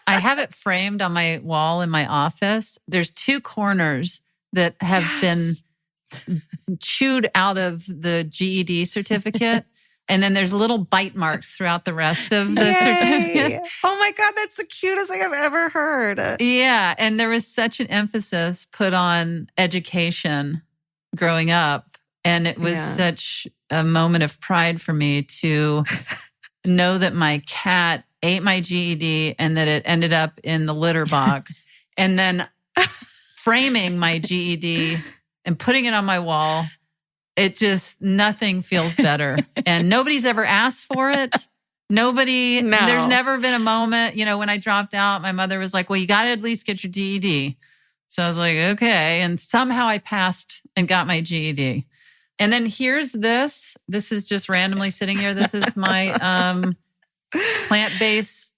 have it framed on my wall in my office. There's 2 corners that have been chewed out of the GED certificate. And then there's little bite marks throughout the rest of the certificate. Oh my God, that's the cutest thing I've ever heard. Yeah. And there was such an emphasis put on education growing up. And it was such a moment of pride for me to know that my cat ate my GED and that it ended up in the litter box. And then framing my GED and putting it on my wall. It just, nothing feels better. And nobody's ever asked for it. There's never been a moment, when I dropped out, my mother was like, well, you got to at least get your GED. So I was like, okay. And somehow I passed and got my GED. And then here's this. This is just randomly sitting here. This is my plant-based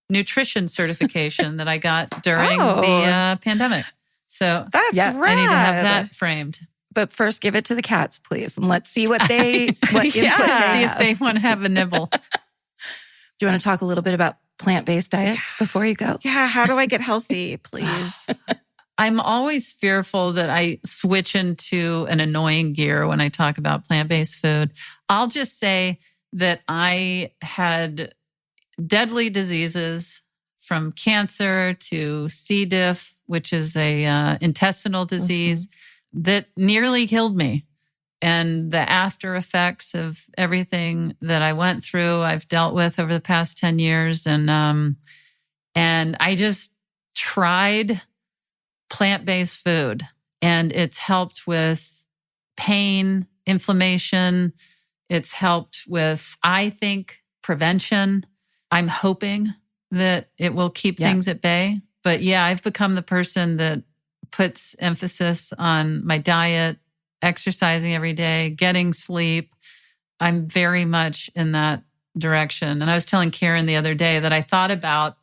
nutrition certification that I got during the pandemic. So that's rad. I need to have that framed. But first, give it to the cats, please. And let's see what input they see have. if they want to have a nibble. Do you want to talk a little bit about plant-based diets before you go? Yeah. How do I get healthy, please? I'm always fearful that I switch into an annoying gear when I talk about plant-based food. I'll just say that I had deadly diseases from cancer to C. diff, which is a intestinal disease that nearly killed me. and the after effects of everything that I went through, I've dealt with over the past 10 years. And I just tried plant-based food, and it's helped with pain, inflammation. It's helped with, I think, prevention. I'm hoping that it will keep things at bay. But yeah, I've become the person that puts emphasis on my diet, exercising every day, getting sleep. I'm very much in that direction. And I was telling Karen the other day that I thought about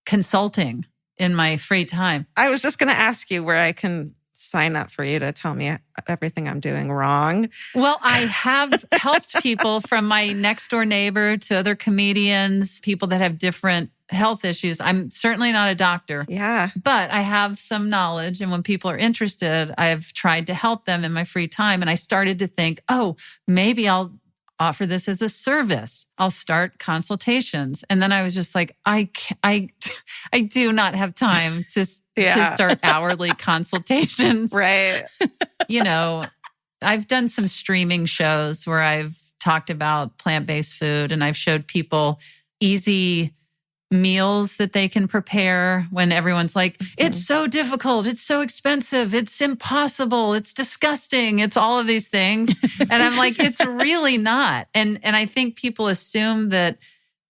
consulting in my free time. I was just going to ask you where I can sign up for you to tell me everything I'm doing wrong. Well, I have helped people from my next door neighbor to other comedians, people that have different health issues. I'm certainly not a doctor. Yeah. But I have some knowledge. And when people are interested, I've tried to help them in my free time. And I started to think, oh, maybe I'll offer this as a service. I'll start consultations. And then I was just like, I do not have time to start hourly consultations. Right. You know, I've done some streaming shows where I've talked about plant-based food, and I've showed people easy meals that they can prepare when everyone's like, it's so difficult, it's so expensive, it's impossible, it's disgusting, it's all of these things. And I'm like, it's really not. And I think people assume that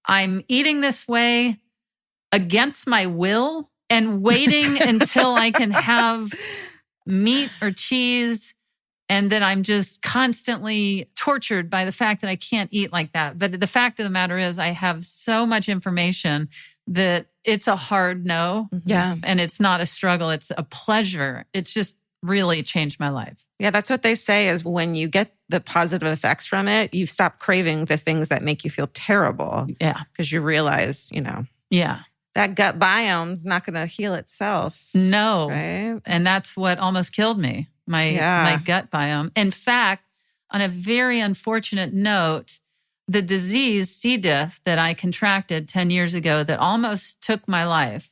I'm eating this way against my will and waiting until I can have meat or cheese, and that I'm just constantly tortured by the fact that I can't eat like that. But the fact of the matter is, I have so much information that it's a hard no. Yeah. And it's not a struggle. It's a pleasure. It's just really changed my life. Yeah, that's what they say is when you get the positive effects from it, you stop craving the things that make you feel terrible. Yeah. Because you realize, Yeah. that gut biome's not going to heal itself. No. Right? And that's what almost killed me. My gut biome. In fact, on a very unfortunate note, the disease C. diff that I contracted 10 years ago that almost took my life,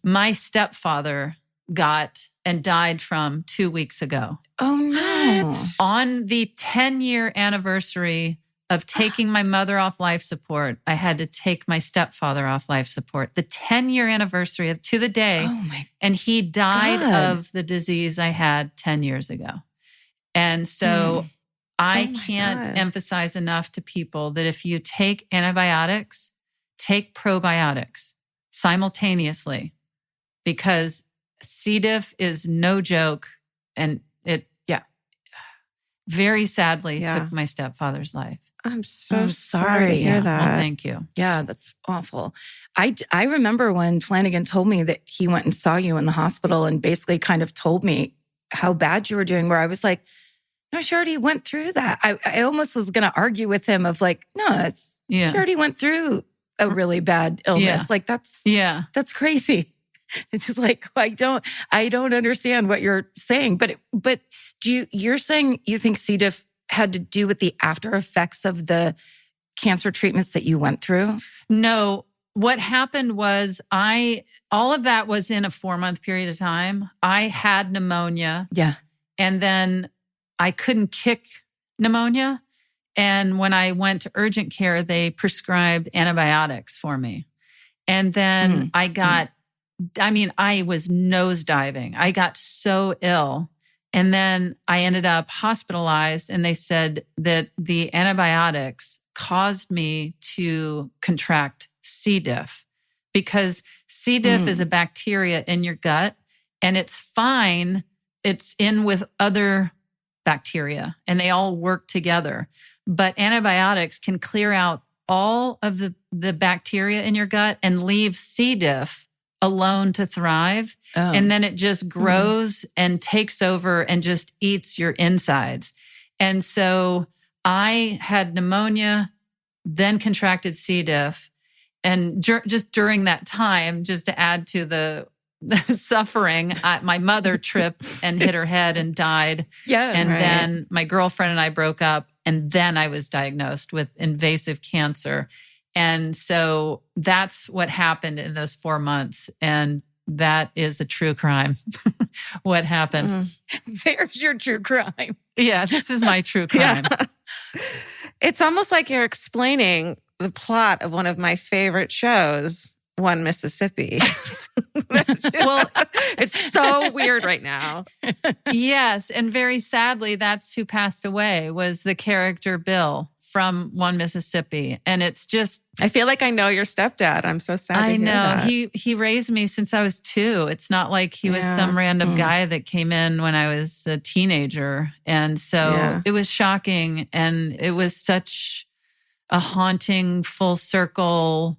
my stepfather got and died from 2 weeks ago. Oh, no. On the 10-year anniversary of taking my mother off life support, I had to take my stepfather off life support. The 10-year anniversary to the day. Oh, my And he died God. of the disease I had 10 years ago. And so I can't God. emphasize enough to people that if you take antibiotics, take probiotics simultaneously, because C. diff is no joke. And it very sadly took my stepfather's life. I'm so I'm sorry to hear sorry. that. Well, thank you. Yeah, that's awful. I remember when Flanagan told me that he went and saw you in the hospital and basically kind of told me how bad you were doing, where I was like, no, she already went through that. I almost was going to argue with him of like, no, she already went through a really bad illness. Yeah. Like that's crazy. It's just like, I don't understand what you're saying, but you're saying you think C. diff had to do with the after effects of the cancer treatments that you went through? No, what happened was all of that was in a 4-month period of time. I had pneumonia. Yeah. And then I couldn't kick pneumonia. And when I went to urgent care, they prescribed antibiotics for me. And then I was nosediving. I got so ill. And then I ended up hospitalized, and they said that the antibiotics caused me to contract C. diff, because C. diff is a bacteria in your gut, and it's fine. It's in with other bacteria, and they all work together. But antibiotics can clear out all of the bacteria in your gut and leave C. diff alone to thrive. Oh. And then it just grows and takes over and just eats your insides. And so I had pneumonia, then contracted C. diff. And just during that time, just to add to the suffering, my mother tripped and hit her head and died. Yeah. And then my girlfriend and I broke up. And then I was diagnosed with invasive cancer. And so that's what happened in those 4 months. And that is a true crime. What happened? There's your true crime. Yeah, this is my true crime. Yeah. It's almost like you're explaining the plot of one of my favorite shows, One Mississippi. Well, it's so weird right now. Yes, and very sadly, that's who passed away, was the character Bill from One Mississippi. And it's just, I feel like I know your stepdad. I'm so sad to I hear know that. he raised me since I was 2. It's not like he was some random guy that came in when I was a teenager. And so it was shocking. And it was such a haunting full circle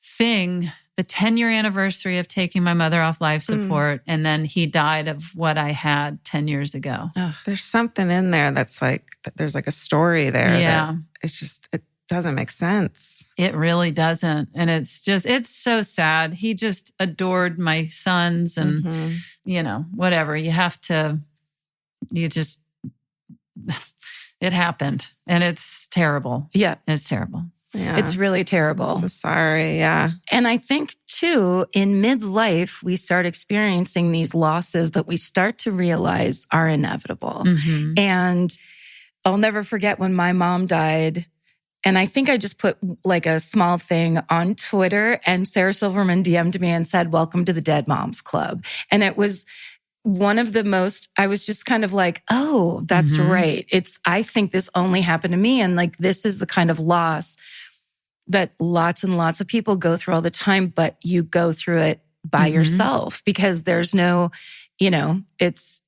thing. The 10-year anniversary of taking my mother off life support. And then he died of what I had 10 years ago. There's something in there that's like, there's like a story there. Yeah. It's just, it doesn't make sense. It really doesn't. And it's so sad. He just adored my sons and, whatever. You just, it happened. And it's terrible. Yeah. It's terrible. Yeah. It's really terrible. I'm so sorry. Yeah. And I think too, in midlife, we start experiencing these losses that we start to realize are inevitable. Mm-hmm. And I'll never forget when my mom died. And I think I just put like a small thing on Twitter, and Sarah Silverman DM'd me and said, "Welcome to the Dead Moms Club." And it was one of the most, I was just kind of like, oh, that's right. I think this only happened to me. And like, this is the kind of loss that lots and lots of people go through all the time, but you go through it by yourself because there's no, it's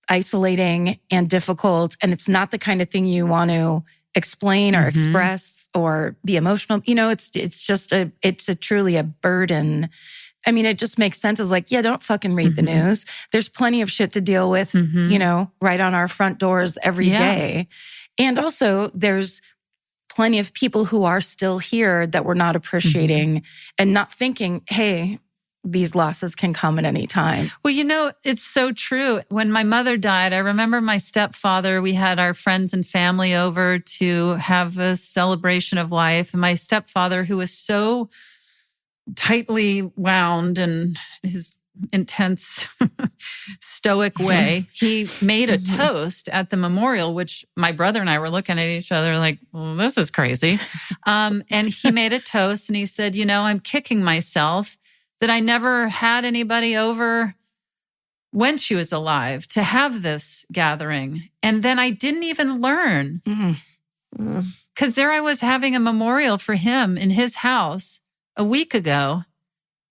isolating and difficult. And it's not the kind of thing you want to explain or express or be emotional. It's just it's truly a burden. I mean, it just makes sense. It's like, yeah, don't fucking read the news. There's plenty of shit to deal with, right on our front doors every day. And also there's plenty of people who are still here that we're not appreciating and not thinking, hey, these losses can come at any time. Well, it's so true. When my mother died, I remember my stepfather, we had our friends and family over to have a celebration of life. And my stepfather, who was so tightly wound in his intense stoic way, he made a toast at the memorial, which my brother and I were looking at each other like, well, this is crazy. And he made a toast and he said, I'm kicking myself that I never had anybody over when she was alive to have this gathering. And then I didn't even learn because there I was having a memorial for him in his house a week ago.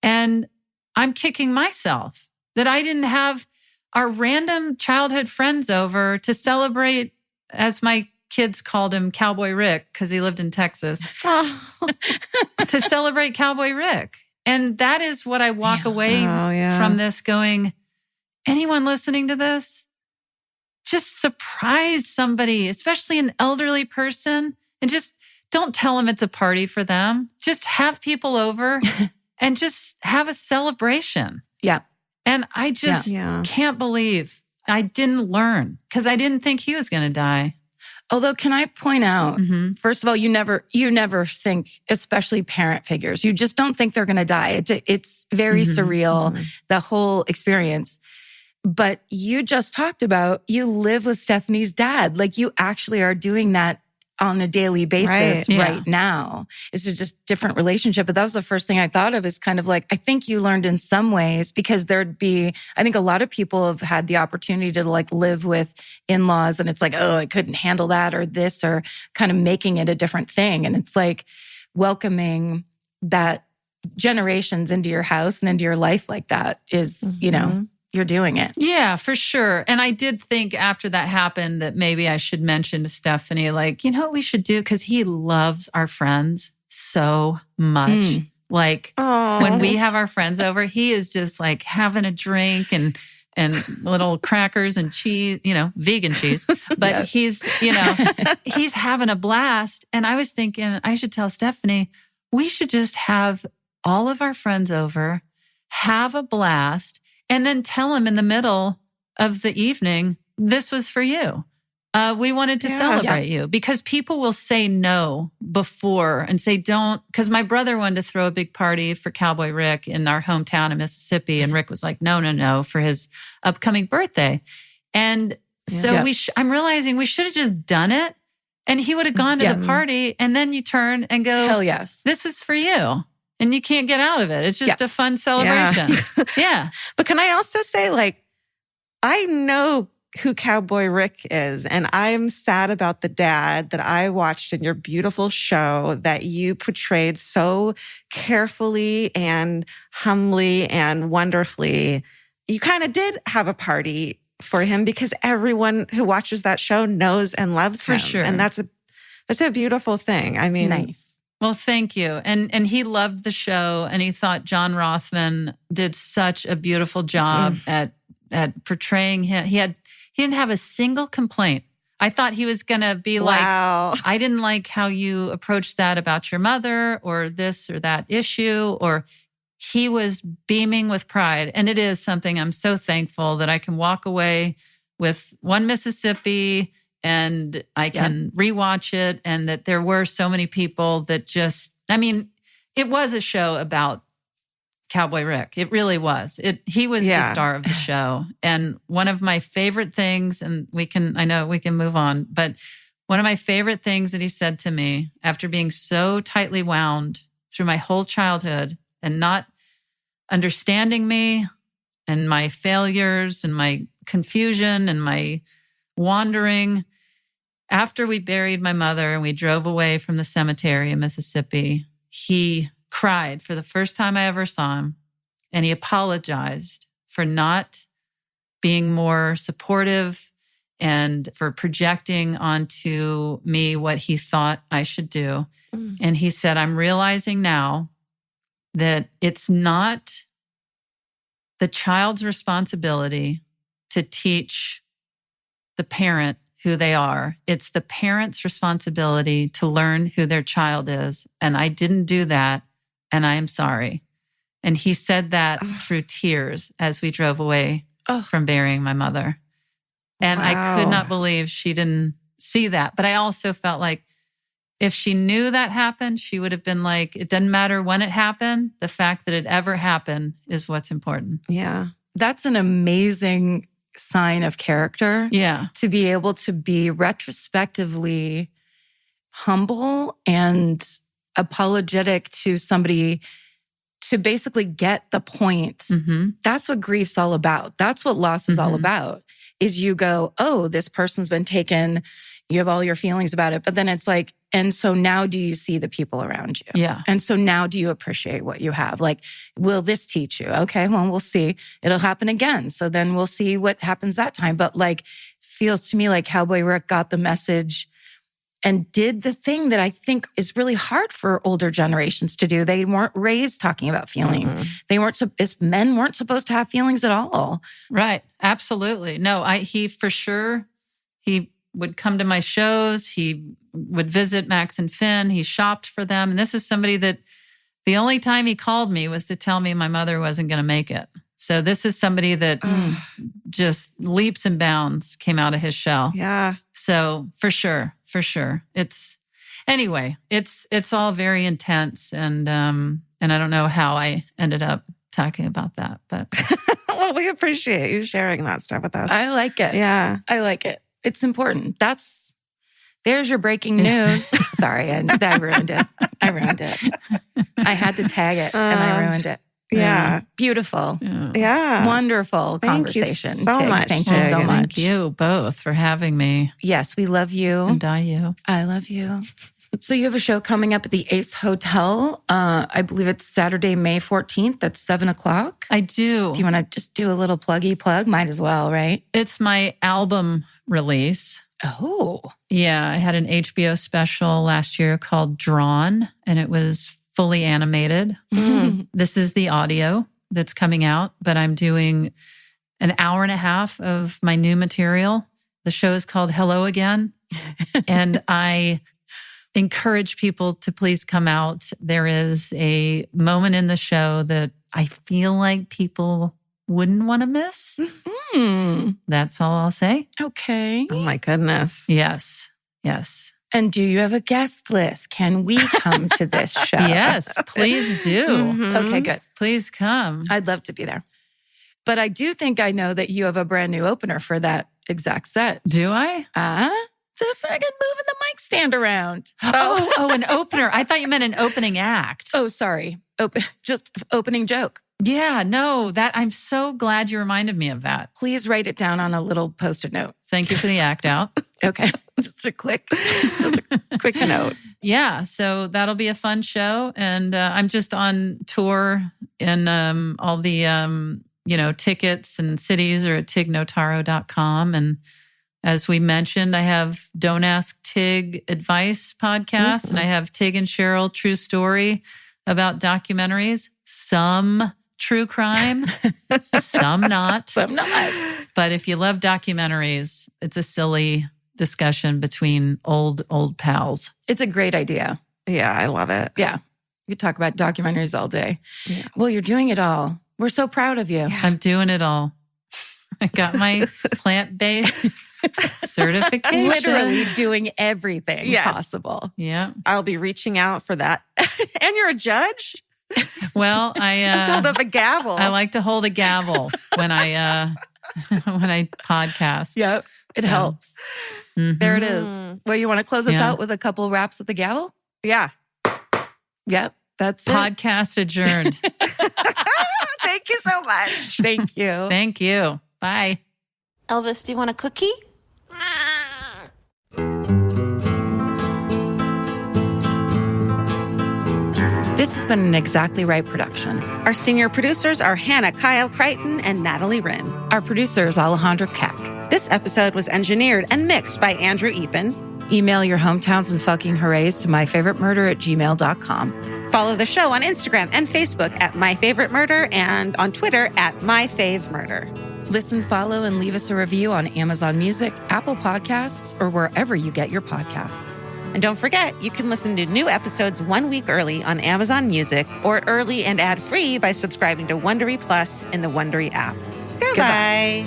And I'm kicking myself that I didn't have our random childhood friends over to celebrate, as my kids called him, Cowboy Rick, because he lived in Texas, to celebrate Cowboy Rick. And that is what I walk away from this going, anyone listening to this, just surprise somebody, especially an elderly person, and just don't tell them it's a party for them. Just have people over and just have a celebration. Yeah. And I just can't believe I didn't learn because I didn't think he was going to die. Although, can I point out, first of all, you never think, especially parent figures, you just don't think they're going to die. It's very surreal, the whole experience. But you just talked about, you live with Stephanie's dad. Like you actually are doing that on a daily basis right now. It's a just different relationship. But that was the first thing I thought of, is kind of like, I think you learned in some ways, because I think a lot of people have had the opportunity to like live with in-laws and it's like, oh, I couldn't handle that or this, or kind of making it a different thing. And it's like welcoming that generations into your house and into your life like that is, you're doing it. Yeah, for sure. And I did think after that happened that maybe I should mention to Stephanie, like, what we should do? Because he loves our friends so much. Like when we have our friends over, he is just like having a drink and little crackers and cheese, vegan cheese. But he's having a blast. And I was thinking I should tell Stephanie, we should just have all of our friends over, have a blast, and then tell him in the middle of the evening, this was for you. We wanted to celebrate you, because people will say no before and say don't. Because my brother wanted to throw a big party for Cowboy Rick in our hometown in Mississippi. And Rick was like, no, for his upcoming birthday. And So Yeah. I'm realizing we should have just done it, and he would have gone to the party, and then you turn and go, Hell yes. this is for you. And you can't get out of it. It's just a fun celebration. Yeah. But can I also say, like, I know who Cowboy Rick is, and I'm sad about the dad that I watched in your beautiful show that you portrayed so carefully and humbly and wonderfully. You kind of did have a party for him because everyone who watches that show knows and loves him. For sure. And that's a beautiful thing. I mean, Nice. Well, thank you. And he loved the show, and he thought John Rothman did such a beautiful job at portraying him. He didn't have a single complaint. I thought he was going to be like, I didn't like how you approached that about your mother or this or that issue, or he was beaming with pride. And it is something I'm so thankful that I can walk away with one Mississippi and I can rewatch it, and that there were so many people that just, I mean, it was a show about Cowboy Rick. It really was. He was the star of the show. And one of my favorite things, and I know we can move on, but one of my favorite things that he said to me after being so tightly wound through my whole childhood and not understanding me and my failures and my confusion and my wandering, after we buried my mother and we drove away from the cemetery in Mississippi, he cried for the first time I ever saw him. And he apologized for not being more supportive and for projecting onto me what he thought I should do. And he said, I'm realizing now that it's not the child's responsibility to teach the parent who they are. It's the parent's responsibility to learn who their child is. And I didn't do that. And I am sorry. And he said that through tears as we drove away from burying my mother. And I could not believe she didn't see that. But I also felt like if she knew that happened, she would have been like, it doesn't matter when it happened. The fact that it ever happened is what's important. Yeah. That's an amazing sign of character. Yeah. To be able to be retrospectively humble and apologetic to somebody, to basically get the point. Mm-hmm. That's what grief's all about. That's what loss is all about, is you go, oh, this person's been taken. You have all your feelings about it. But then it's like, and so now do you see the people around you? Yeah. And so now do you appreciate what you have? Like, will this teach you? Okay, well, we'll see. It'll happen again. So then we'll see what happens that time. But like, feels to me like Cowboy Rick got the message and did the thing that I think is really hard for older generations to do. They weren't raised talking about feelings. They weren't, men weren't supposed to have feelings at all. Right. Absolutely. No, he for sure, he would come to my shows. He would visit Max and Finn. He shopped for them. And this is somebody that the only time he called me was to tell me my mother wasn't going to make it. So this is somebody that just leaps and bounds came out of his shell. Yeah. So for sure. It's all very intense. And I don't know how I ended up talking about that, but. Well, we appreciate you sharing that stuff with us. I like it. Yeah. I like it. It's important. There's your breaking news. Sorry, I ruined it. I had to tag it and I ruined it. Yeah. Beautiful. Yeah. Wonderful conversation. Thank you so Tig. much. Thank you so Tig. much. Thank you both for having me. Yes, we love you. And you. I love you. So you have a show coming up at the Ace Hotel. I believe it's Saturday, May 14th at 7:00. I do. Do you want to just do a little pluggy plug? Might as well, right? It's my album release. Oh. Yeah, I had an HBO special last year called Drawn, and it was fully animated. This is the audio that's coming out, but I'm doing an hour and a half of my new material. The show is called Hello Again, and I encourage people to please come out. There is a moment in the show that I feel like people wouldn't want to miss. That's all I'll say. Okay. Oh my goodness. Yes. And do you have a guest list? Can we come to this show? Yes, please do. Okay, good. Please come. I'd love to be there. But I do think I know that you have a brand new opener for that. exact set. Do I? To fucking moving the mic stand around. An opener. I thought you meant an opening act. Oh, sorry. Just opening joke. Yeah, no, I'm so glad you reminded me of that. Please write it down on a little Post-it note. Thank you for the act out. Okay. Just a quick note. Yeah, so that'll be a fun show. And I'm just on tour in all the, tickets and cities are at tignotaro.com. And as we mentioned, I have Don't Ask Tig Advice podcast, and I have Tig and Cheryl True Story about documentaries. Some true crime, some not. Some not. But if you love documentaries, it's a silly discussion between old pals. It's a great idea. Yeah, I love it. Yeah. You could talk about documentaries all day. Yeah. Well, you're doing it all. We're so proud of you. Yeah. I'm doing it all. I got my plant-based certification. Literally doing everything possible. Yeah. I'll be reaching out for that. And you're a judge? Well, I just hold up a gavel. I like to hold a gavel when I podcast. Yep. It helps. Mm-hmm. There it is. Well, you want to close us out with a couple raps at the gavel? Yeah. Yep. That's podcast adjourned. Thank you so much. Thank you. Thank you. Bye. Elvis, do you want a cookie? This has been an Exactly Right production. Our senior producers are Hannah Kyle Crichton and Natalie Wren. Our producer is Alejandro Keck. This episode was engineered and mixed by Andrew Epen. Email your hometowns and fucking hoorays to myfavoritemurder@gmail.com. Follow the show on Instagram and Facebook at myfavoritemurder and on Twitter at myfavemurder. Listen, follow, and leave us a review on Amazon Music, Apple Podcasts, or wherever you get your podcasts. And don't forget, you can listen to new episodes 1 week early on Amazon Music or early and ad-free by subscribing to Wondery Plus in the Wondery app. Goodbye.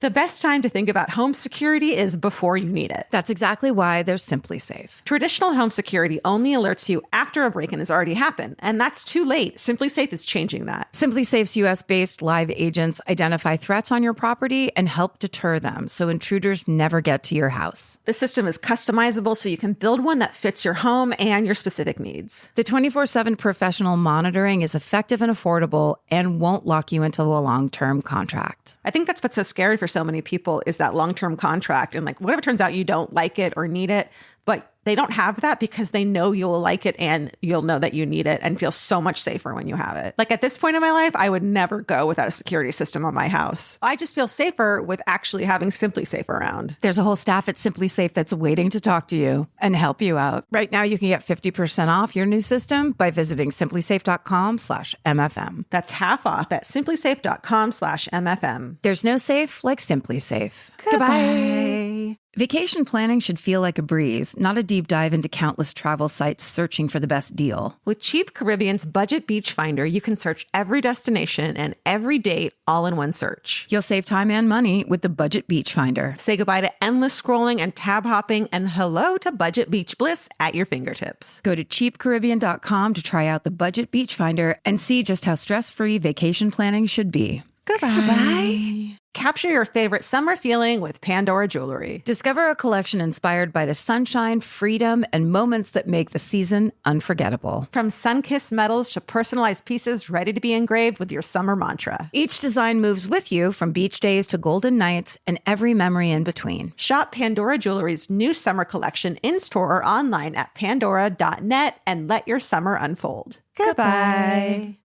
The best time to think about home security is before you need it. That's exactly why there's Simply Safe. Traditional home security only alerts you after a break-in has already happened, and that's too late. Simply Safe is changing that. Simply Safe's US-based live agents identify threats on your property and help deter them so intruders never get to your house. The system is customizable so you can build one that fits your home and your specific needs. The 24/7 professional monitoring is effective and affordable and won't lock you into a long-term contract. I think that's what's so scary for so many people is that long-term contract. And like, what if it turns out you don't like it or need it, but they don't have that because they know you'll like it and you'll know that you need it and feel so much safer when you have it. Like at this point in my life, I would never go without a security system on my house. I just feel safer with actually having Simply Safe around. There's a whole staff at Simply Safe that's waiting to talk to you and help you out. Right now, you can get 50% off your new system by visiting simplysafe.com/MFM. That's half off at simplysafe.com/MFM. There's no safe like Simply Safe. Goodbye. Vacation planning should feel like a breeze, not a deep dive into countless travel sites searching for the best deal. With Cheap Caribbean's Budget Beach Finder, you can search every destination and every date all in one search. You'll save time and money with the Budget Beach Finder. Say goodbye to endless scrolling and tab hopping and hello to Budget Beach Bliss at your fingertips. Go to cheapcaribbean.com to try out the Budget Beach Finder and see just how stress-free vacation planning should be. Goodbye. Capture your favorite summer feeling with Pandora Jewelry. Discover a collection inspired by the sunshine, freedom, and moments that make the season unforgettable. From sun-kissed metals to personalized pieces ready to be engraved with your summer mantra. Each design moves with you from beach days to golden nights and every memory in between. Shop Pandora Jewelry's new summer collection in-store or online at pandora.net and let your summer unfold. Goodbye.